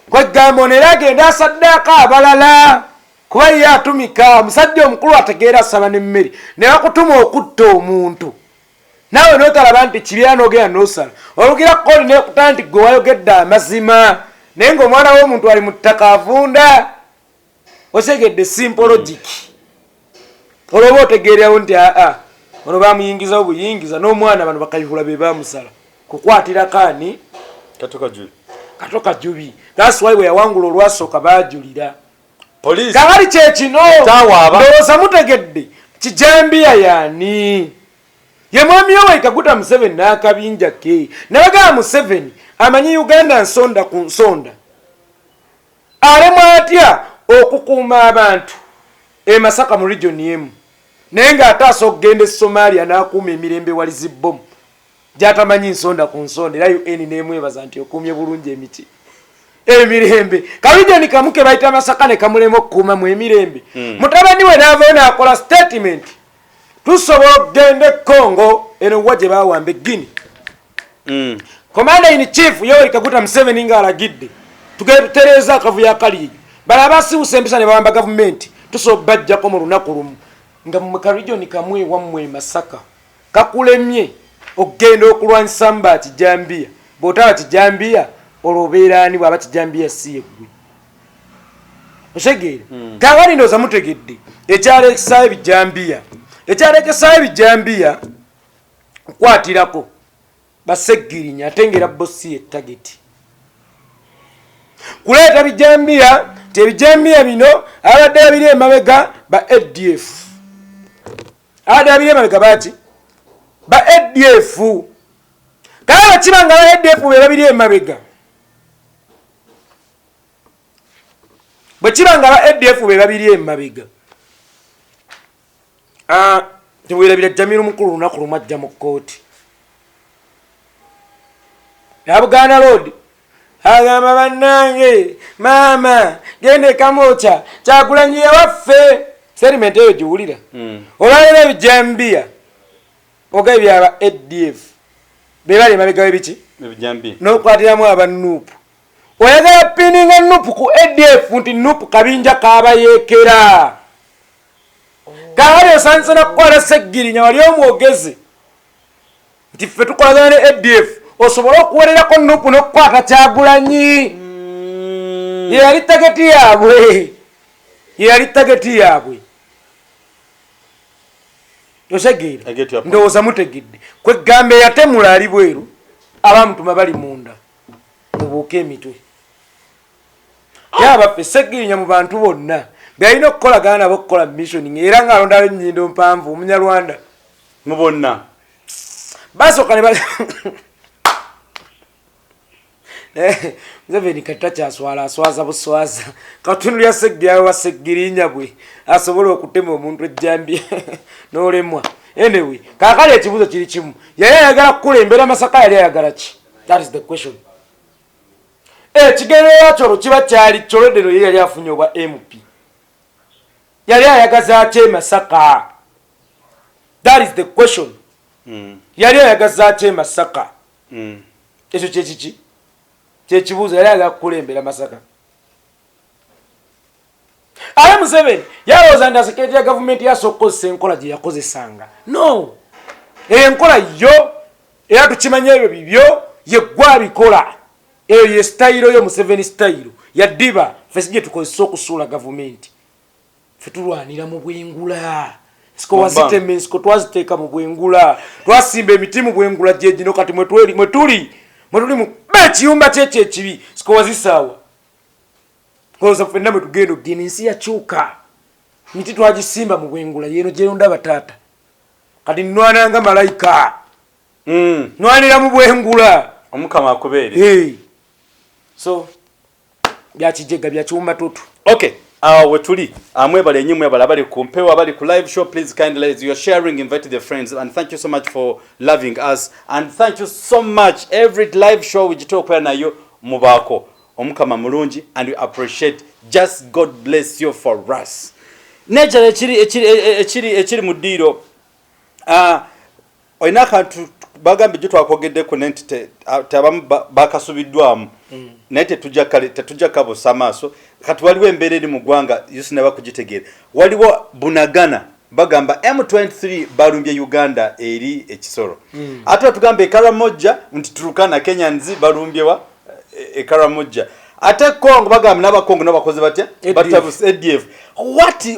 kwegamba ono era agenda asaddaaka abalala kuba ye atumika omusajja omukulu ategeera asaba n'emmere ne bakutuma okutta omuntu naawe n'otalaba nti kibyera n'ogenda n'osala olugira kkoli neekuta nti gwe wayogedde amazima naye ng'omwana w'omuntu ali mu ttaka avunda osegedde simple logic olwoba otegeerawo nti ono bamuyingiza obuyingiza n'omwana bano bakayihula be bamusala kukwatira kaani Katoka Jubi. That's why we yawangula olwasooka baajulira police kagali kyekino ndowooza mutegedde kijambiya yaani ye mwami Yoweri Kaguta Museveni n'akabinja ke nabagamba Museveni amanyi Uganda nsonda ku nsonda alemu atya okukuuma abantu e Masaka mu region yemu naye ng'ataasa okugenda e Somalia n'akuuma emirembe wali zibbomu gyatamanyi nsonda ku nsonda era UN n'emwebaza nti okuumye bulungi emiti emirembe kalijoni kamu ke bayita Masaka ne kamulema okukuuma mu emirembe mutabani we n'avaayo n'akola statement tusobola okugenda e Congo eno wa gye baawamba Guinea. Commander in Chief Yoweri Kaguta Museveni ng'alagidde tugenda tutereeza akavuyo akali bala abasibusa empisa ne bawamba gavumenti tusobola bajjako mu lunaku lumu nga mu kalijoni kamu ewammwe Masaka kakulemye okugenda okulwanyisa mba kijambiya bw'otaba kijambiya olwobeera ani bw'aba kijambiya si ye ggwe osegeera kaawali ndowooza mutegedde ekyalekesaayo ebijambiya okwatirako baseggirinya ate ng'era bosi ettageti kuleeta bijambiya ti ebijambiya bino abadde babiri emabega ba ADF abadde babiri emabega baki ba ADF kale bakibanga ba ADF be babiri emabega bwe kibanga ba ADF be babiri emabega tebwerabira Jamiru mukulu lunaku lumu ajja mu kkooti ya Buganda Road agamba bannange maama gende Kamoocha Kyagulanyi waffe settlement eyo giwulira olwaleero ebijambiya oga ebyaba ADF be bali emabega w'ebiki n'okukwatiramu abanuupu oyagala pininga nuupu ku ADF nti nuupu kabinja kaabayeekera kaali osanze nakukwata seggirinya wali omwogezi nti ffe tukolagana ne ADF osobola okuweererako nuupu n'okukwata Kyagulanyi ye yali tageti yaabwe osegeera ndowooza mutegedde kwegamba eyatemula ali bweru abamutuma bali munda mubuuka emitwe yabaffe seggirinya mu bantu bonna bealina okukolagana nabo okukola missioning era ng'alondawo ennyindo mpanvu omunyarwanda mu bonna basooka ne Museveni kati takyaswala aswaza buswaza katunulya seggirayo wa seggirinya bwe asobola okutema omuntu ejjambiya n'olemwa anyway kaakali ekibuuzo kiri kimu yali ayagala kukulembera Masaka yali ayagala ki? That is the question. Ekigendererwa kyolwo kiba kyali kyolodero ye yali afunye obwa MP yali ayagaza atya Masaka? That is the question. Yali ayagaza atya Masaka? Ekyo kyekiki? Kyekibuuzo yali ayagala kukulembera Masaka. Ale Museveni yalowooza nti security ya gavumenti yasooka okukozesa enkola gye yakozesanga. No, enkola yo era tukimanya ebyo bibyo yeggwa bikola. Eyo ye style yo Museveni style yaddiba fesi gye tukozesa okusuula gavumenti. Ffe tulwanira mu bwengula. Siko waziteme siko twaziteeka mu bwengula. Twasimba emiti mu bwengula gye gino kati mwe tuli mu ekiyumba kyekyo ekibi siko wazisaawa. Koza ffenna mwe tugenda okugenda ensi yakyuka. Miti twagisimba mu bwengula yeno gye ndaba taata. Kati nnwananga malayika. Nwanira mu bwengula. Omukama akubeere. So byakijega byakyumba tutu. Okay. Wetuli amwebale nyimwe balabali kumpewa bali ku live show. Please kindly as you are sharing, invite their friends, and thank you so much for loving us, and thank you so much every live show which talk nayo mubako omukama mulungi, and we appreciate. Just God bless you for us. Nature echiri mudiro oyina kantu bagambe gye twakogedde ku nente tabamu bakasubiddwamu naye tetujja kabusa amaaso kati waliwo embeera eri mu ggwanga yusi ne bakugitegeera. Waliwo bunagana bagamba M23 balumbye Uganda eri ekisoro. Ate tugamba Karamoja nti Turkana Kenyans balumbyewa Karamoja. Ate Kongo bagamba n'abakongo n'abakozi batya batabuse ADF.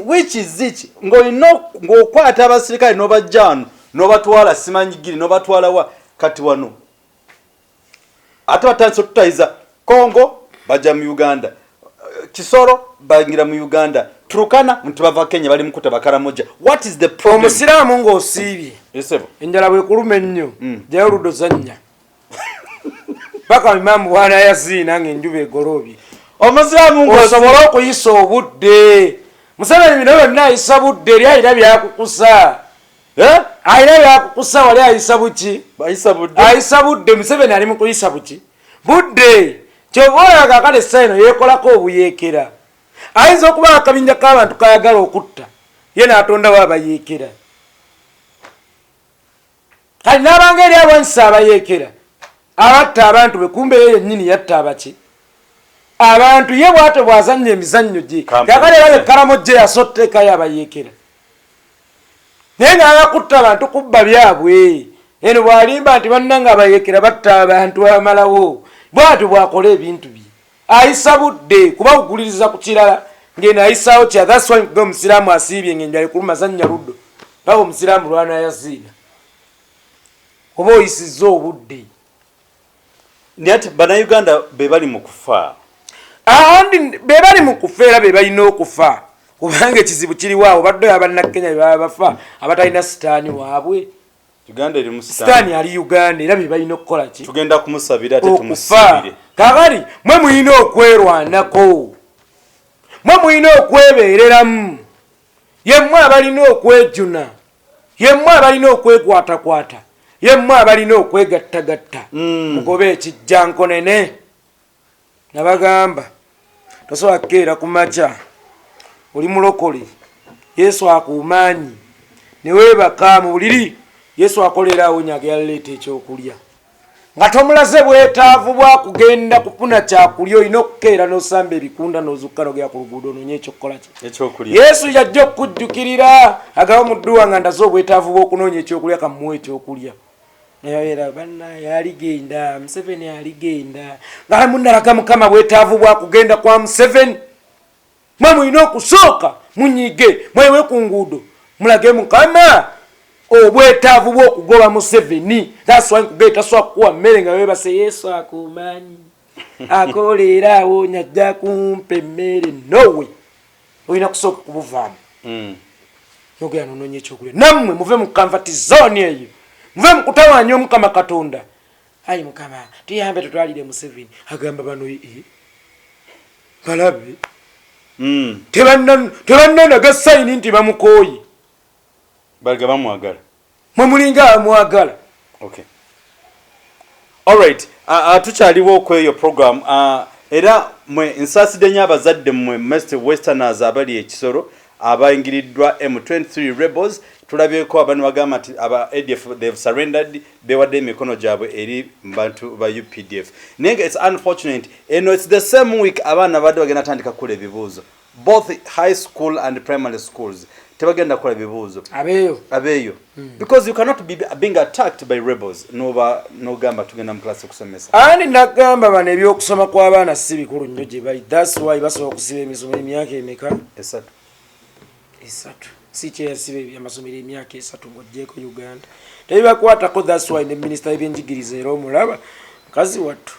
Which is it? Ng'okwata abasirikale n'obajjano n'obatwala simanyigiri n'obatwala wa kati wano. Ate batandise tutaiza Kongo bajja mu Uganda. Kisoro bangira mu Uganda. Turkana nti bava Kenya bali mukuta Bakaramoja. What is the problem? Omusiraamu ng'osiibye. Yesebo. Enjala bwe kuluma ennyo. Jayo ludozannya. Paka Imamu wana yazina ng'enjuba egolobye. Omusiraamu ng'osobola okuyisa obudde. Museveni bino byonna ayisa budde eri ayina byakukusa. Ayina byakukusa wali ayisa buki? Ayisa budde. Museveni ali mu kuyisa buki? Budde. Kyova olaga kale sayino yeekolako obuyeekera. Ayinza okuba akabinja k'abantu kayagala okutta. Ye n'atondawo abayeekera. Kali n'abanga eri abanyisa abayeekera. Abatta abantu be kumbe ye yennyini yatta abaki? Abantu ye bwate bwazannya emizannyo gye. Kakale era Karamoja yasottekayo abayeekera. Naye ng'abakutta abantu kubba byabwe. Eno bw'alimba nti bannanga abayeekera batta abantu abamalawo. Bw'atyo bw'akola ebintu bye. Ayisa budde kuba kuguliriza ku kirala ng'eno ayisaawo kya. That's why nkuga omusiraamu asiibye ng'enjala ekuluma zannya luddo. Bawo omusiraamu lwana yaziina. Oba oyisizza obudde. Nyati Bannayuganda be bali mu kufa. Andi be bali mu kufa era be balina okufa. Kubanga ekizibu kiri waawo badde abannakenya be baba bafa abatalina sitaani waabwe. Uganda eri mu sitaani ali Uganda era be balina okukola ki? Tugenda kumusabira ate tumusabire. Kakali mwe mulina okwerwanako. Mwe mulina okwebeereramu. Yemmwe abalina okwejuna. Yemmwe abalina okwekwatakwata. Yemmwe abalina okwegattagatta. Mugobe ekijjanko nene. Nabagamba tosobola kukeera ku makya. Oli mulokole. Yesu akumaanyi. Ne weebaka mu buliri. Yesu akolera awonyaga yaleeta ekyokulya. Nga tomulaze bwetaavu bwa kugenda kufuna kyakulya olina okukeera n'osamba ebikunda n'ozukka n'ogera ku luguudo nonya ekyokukola ki? Ekyokulya. Yesu yajja okukujjukirira agaba muddu wange ndaze obwetaavu bw'okunoonya ekyokulya kamuwe ekyokulya. Naye banna yaligenda Museveni aligenda nga munalaga Mukama bwetaavu bwa kugenda kwa Museveni. Mwe mulina okusooka munyige mwewe ku nguudo mulage Mukama obwetaavu bw'okugoba Museveni. That's why nkugenda so akuwa mmere nga webase Yesu akumanyi akolera awonya ajja kumpa emmere. Nowe olina kusooka kubuvaamu. Nogera nononya ekyokulya nammwe muve mu comfort zone eyo. Muve mu kutawaanya Omukama Katonda. Ayi Mukama tuyambe tutwalire Museveni. Agamba bano balabe. Tebannanaga sayini nti bamukooye. Balga bamwagala. Mwe mulinga amwagala. Okay. Alright. Tukyaliwo okweyo program. Era mwe nsaasidde nnyo abazadde mmwe Westerners abali ekisoro abayingiriddwa M23 rebels tulabyeko abantu bagamba nti aba ADF they've surrendered bewadde emikono gyabwe eri bantu ba UPDF naye it's unfortunate and it's the same week abaana badde bagenda tandika kukola ebibuuzo both high school and primary schools tebagenda kukola ebibuuzo abeeyo because you cannot be being attacked by rebels nogamba tugenda mu class okusomesa ani nagamba bano ebyokusoma kw'abaana si bikulu nnyo gye bali that's why basobola okusiba emisomo emyaka emeka esatu si kyeyasiba amasomero emyaka esatu ng'oggyeko Uganda tebibakwatako that's why ne minisita y'ebyenjigiriza era omulaba mukazi wattu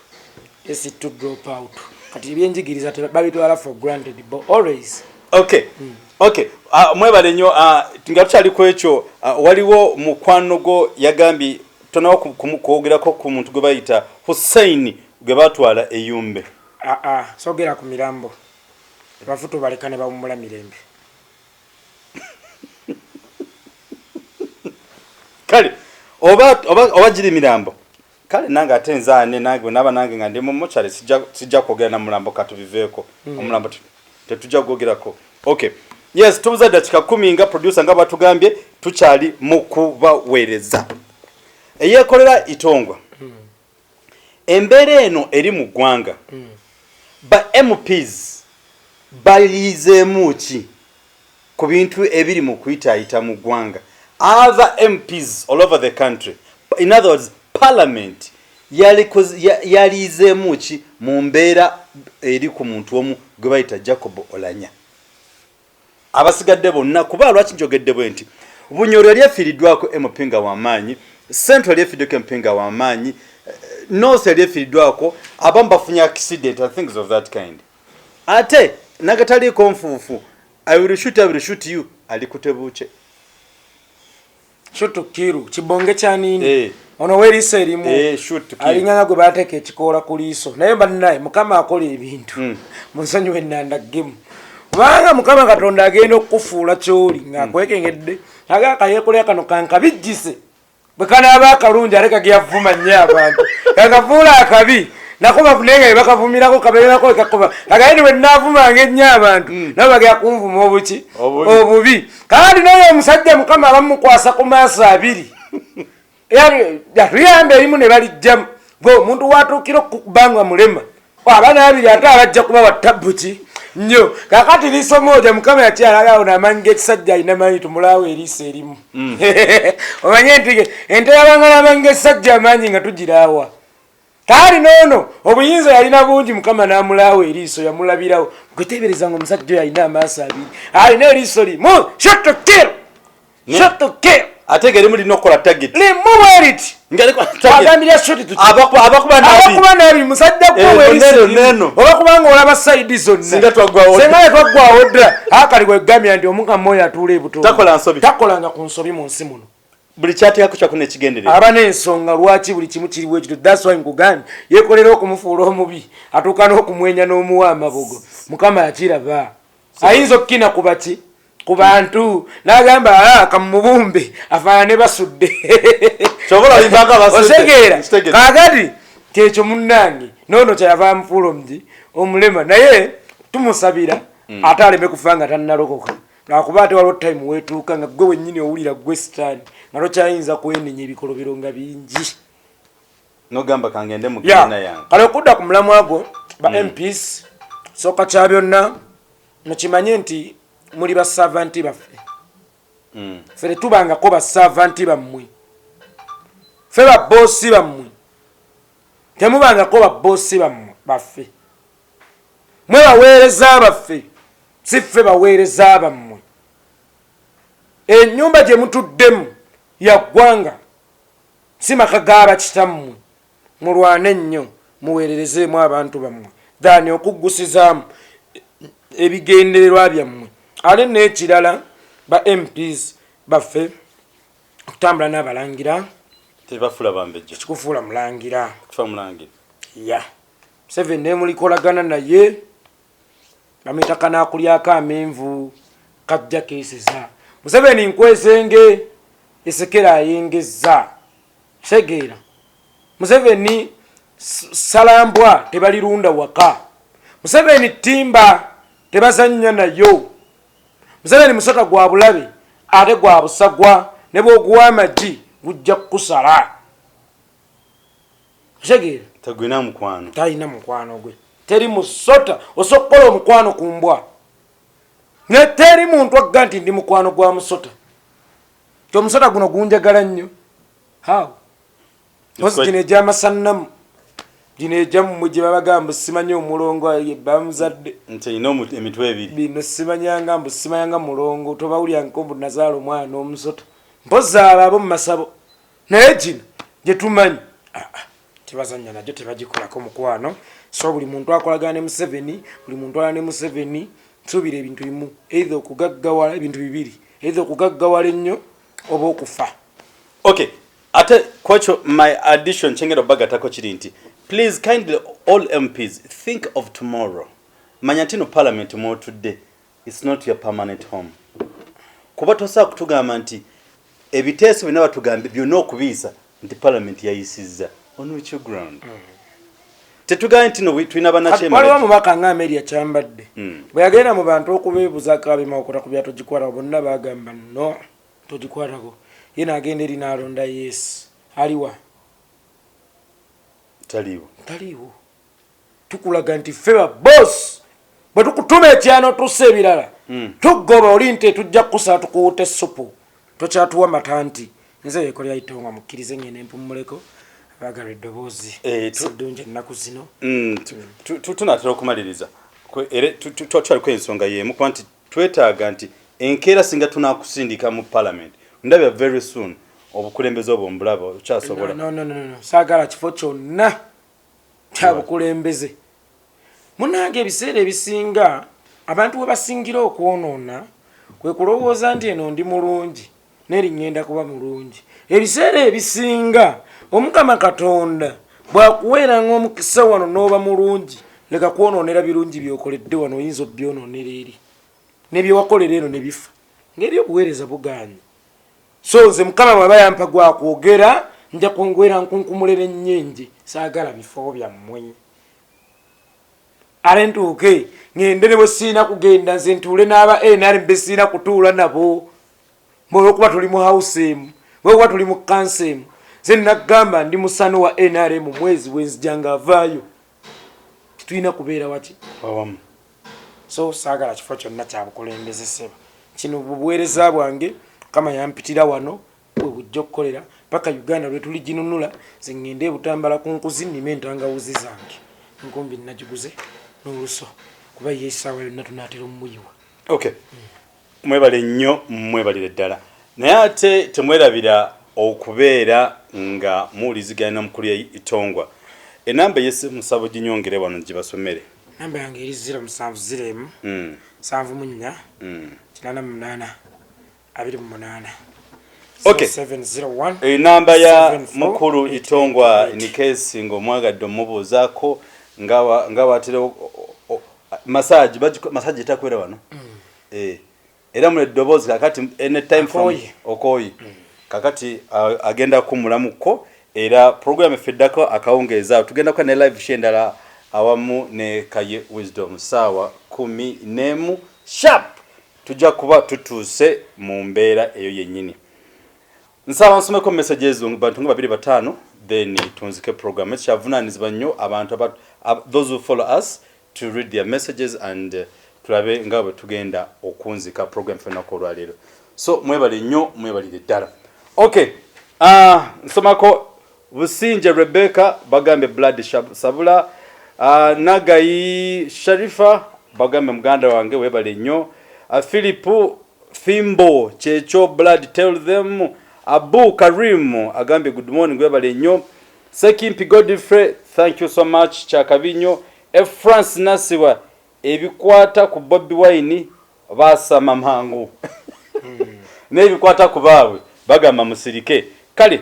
is to drop out kati ebyenjigiriza babitwala for granted but always okay mwebale nnyo nga tukyali ku ekyo waliwo mukwano go yagambye tonawo kwogerako ku muntu gwe bayita Hussein gwe batwala eyumbe sogera ku mirambo bafuto balekane bawumula mirembe kale oba giri mirambo kale nange ate nzaane nange naba nange nga ndi mu mochari sijja kwogera na Mulambo katubiveeko omulambo tetujja kwogerako okay yes tubuza dakika 10 nga producer nga batugambye tukyali mu kubaweereza Yeekolera itongwa embeera eno eri mu ggwanga ba MPs balizeemu ki ku bintu ebiri mu kuyitaayita mu ggwanga other MPs all over the country in other words parliament yalizeemu ki mu mbeera eri ku muntu omu gwe bayita Jacob Oulanyah abasigadde bonna kuba lwaki njogedde bwe nti Bunyoro yali afiiriddwako Mpinga w'amaanyi Sente yali afiiriddwako Mpinga w'amaanyi North yali afiiriddwako abamu bafunye accident and things of that kind ate nagataliiko nfuufu I will shoot you alikutebuuche shoot kiru kibonge kyanini ono weriisa erimu alinganga gwe bateeka ekikoola ku liiso naye bannaye Mukama akola ebintu mu nsonyi w'ennanda gemu kubanga Mukama Katonda agenda okukufuula kyoli ng'akwekengedde agaaka Yeekolera kano kankabijjise bwe kanaaba akalungi aleka gyavuma nnyo abantu kakafuula akabi nako bafunenga bye bakavumirako kabeerako ekakuba agayini bwe nnaavumanga ennyo abantu nabo bagera kunvuma obubi kandi naye omusajja Mukama abamukwasa ku maaso abiri yatuyamba erimu ne balijjamu gwe omuntu watuukira okukubanga mulema abaana abiri ate abajja kuba wattabuki nnyo kakati liiso moja Mukama yakyalagawo n'amanyi g'ekisajja alina manyi tumulaawo eriiso erimu omanye nti ente yabanga n'amanyi g'ekisajja amanyi nga tugiraawa kaali noono obuyinza yalina bungi Mukama n'amulaawo eriiso yamulabirawo gweteebereza nga omusajja oyo alina amaaso abiri alina eriiso limu shotokero ate ngerimu lina okukola target limu bweriti agambirya shoti tuki abakuba nabi musajja gweweeriso oba kubanga olaba sayidi zonna senga twaggwawo ddala akali gwegambya nti Omukama oyo atuula ebuto takolanga ku nsobi mu nsi muno buli kyateekako kyako nekigenderera aba n'ensonga lwaki buli kimu kiriwo ekito that's why nkugambye Yeekolera okumufuula omubi atuuka n'okumwenya n'omuwa amabogo Mukama yakiraba ayinza okukina kubaki ku bantu n'agamba kamubumbe afaanane basudde osegeera kaagati kyekyo munnange noono kyayava amufuula omugi omulema naye tumusabira ate aleme kufa nga tannalokoka lwakuba ate waliwo time weetuuka nga gwe wennyini owulira gwe sitaani nga tokyayinza kwenenya ebikolobero nga bingi nogamba kangende mu kiina yange kale okudda ku mulamwa gwo ba MPs sooka kya byonna nokimanye nti muli basavanti baffe ffe tubangako basavanti bammwe ffe babboosi bammwe temubangako babboosi baffe mwe baweereza baffe si ffe baweereza bammwe ennyumba gye mutuddemu ya ggwanga si maka g'abakitammwe mulwane ennyo muweererezeemu abantu bammwe ddaani okuggusizaamu ebigendererwa byammwe ate n'ekirala ba MPs baffe okutambula n'abalangira tebafuula bambejja kikufuula mulangira kufa mulangira Museveni ne mulikolagana naye bamuyita kanaakulyako amenvu kajja keeseza Museveni nkwesenge esekera ayengezza segeera Museveni salambwa tebalirunda waka Museveni timba tebazannya nayo Museveni musota gwa bulabe ate gwa busagwa ne bw'oguwa amagi gujja kukusala. Kitegeera? Tagwina mukwano. Talina mukwano gwe. Teri musota osokola omukwano ku mbwa. Ne teri muntu agga nti ndi mukwano gwa musota. Kyo musota guno gunjagala nnyo. How? Gino egy'amasannamu. Gino egyammwe gye babagamba simanyi omulongo bamuzadde. Nti ino emitwe ebiri. Bino simanyanga mulongo tobawulya nkombo nazaala omwana omusota. Mpozi abo mu masabo. Naye gino gye tumanyi. Tebazannya najjo tebagikolako mukwano. So buli muntu akolagana ne Museveni, buli muntu ala ne Museveni, nsuubira ebintu bimu. Either okugaggawala ebintu bibiri. Either okugaggawala ennyo oba okufa. Okay. Ate kwacho my addition chengero bagatako kiri nti please kindly all MPs think of tomorrow. Manyantino parliament more today. It's not your permanent home. Kuba tosa kutugamba nti ebiteeso bino batugambe byonna okubisa nti parliament yayisizza. On which ground? Tetugaye nti no twina banachema. Waliwo mubaka nga Amelia Chambadde. Bwe yagenda mu bantu okubeebuza kabima okota ku byato gikwata bonna bagamba no togikwatako. Yena agenda eri n'alonda yes. Aliwa? Taliwo. Tukulaga nti feba boss. Bwe tukutuma ekyano tusse ebirala. Tugoba oli nti tujja kukusa tukuwuta essupu. Tokyatuwa matanti. Nze Yeekolera Itonga mukkirize ngene mpumuleko. Bagala eddoboozi. Tuddunje ennaku zino. Tunatera okumaliriza. Twali ensonga y'emu kuba nti twetaaga nti enkeera singa tunaakusindika mu parliament. Ndabya very soon obukulembeze obwo mbulaba okyasobola. No. Saagala kifo kyonna kya bukulembeze. Munange ebiseera ebisinga abantu we basingira okwonoona kwe kulowooza nti eno ndi mulungi neri ngenda kuba mulungi. Ebiseera ebisinga Omukama Katonda bw'akuweera ng'omukisa wano n'oba mulungi leka kwonoonera birungi byokoledde wano oyinza obyonoonera eri. Ne bye wakolera eno ne bifa. Ng'ebyobuweereza bugaanye. So nze Mukama bw'aba yampa gwakwogera nja kwongera nkunkumulera ennyenje saagala bifo byammwe. Ale ntuuke ngende ne bwe siina kugenda nze ntuule n'aba NRM siina kutuula nabo. Bw'okuba tuli mu house emu, bw'okuba tuli mu kansa emu. Nze nagamba ndi musano wa NRM mwezi wenzijanga avaayo. Tulina kubeera waki? Awamu. So saagala kifo kyonna kya bukulembeze ssebo. Kino buweereza bwange kama yampitira wano bwe bujja okukolera paka Uganda lwe tuli ginunula nze ngende butambala ku nkuzi nnime entangawuzi zange. Nkumbi nnagiguze n'oluso kuba yeesaawa yonna tunaatera omuyiwa. Okay. Mwebale nnyo mwebalire ddala. Naye ate temwerabira okubeera nga muwuliziganya n'omukulu Itongwa. Enamba y'essimu nsaba ginyongere wano gye basomere. Namba yange eri 0701 74 88 28. Okay. 701 namba ya mukulu Itongwa in case ng'omwagadde omubuuzaako nga watera massage etakwera wano. Era mu eddoboozi kakati anytime from Okoyi. Kakati agenda kumulamuko era program feddako akawungeeza tugenda kwa ne live shendala awamu ne Kaye Wisdom sawa 10 sharp tujja kuba tutuuse mu mbeera eyo yennyini. Nsaba nsomeko messages bantu nga 2-5 then tunzike program ekyavunaanizibwa nnyo abantu those who follow us to read their messages and tulabe nga bwe tugenda okunzika program fenako olwaleero. So mwebale nnyo mwebalire ddala. Okay. Nsomako Businje Rebecca bagambe Blood Sabula Nagayi Sharifa bagambe muganda wange webale nnyo. Philipu Fimbo Checho Blood tell them. Abu Karim agambe good morning webale nnyo. Sekimpi Godfrey thank you so much Chakabinyo. France Nasiwa ebikwata ku Bobby Wine basama mangu. Nebikwata ku bawe bagamba musirike. Kale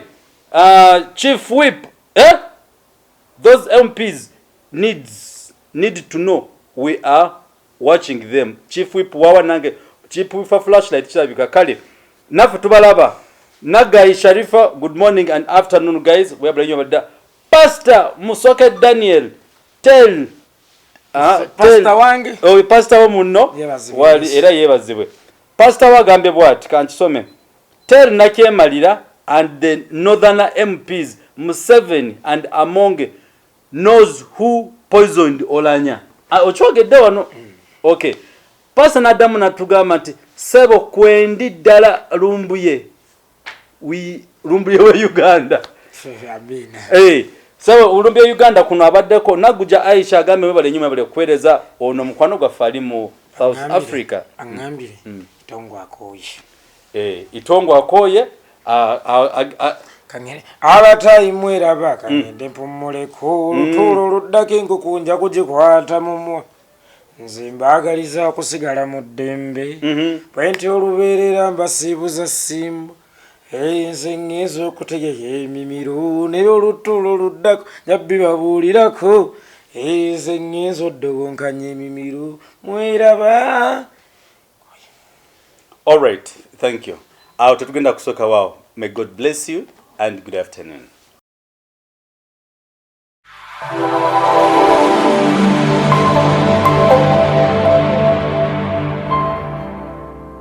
Chief Whip those MPs need to know we are watching them. Chief Whip wawa nange Chief Whip flashlight kirabika kale nafu tubalaba. Nagai Sharifa good morning and afternoon guys we are bringing Pastor Musoke Daniel tell Pastor wange Pastor wo munno wali era yebazibwe Pastor wagambe bwati kankisome. Tell Nakyemalira and the northern MPs Museveni and Amonge knows who poisoned Oulanyah. Ochogedde wano. Okay. Pastor Nadamu natugamba nti sebo kwendi ddala lumbuye. Lumbuye we Uganda. Sebo lumbuye Uganda kuno abaddeko Naguja Aisha agambe webale nyuma bale kwereza ono mukwano gwa ali mu South Africa. Angambire. Itongo akoye. Itongo akoye kangere abatayimwera bakagende mpumuleko olutulo luddako enkukunja kugikwata mumwa nze mbaagaliza okusigala mu ddembe bwenti olubeerera mbasiibuza ssimba nze ŋŋeeza okutegeka emimiro naye olutulo luddako nyabbi babuulirako nze ŋŋeeza oddogonkanya emimiro mweraba. All right, thank you. Tetugenda kusooka waawo. May God bless you and good afternoon.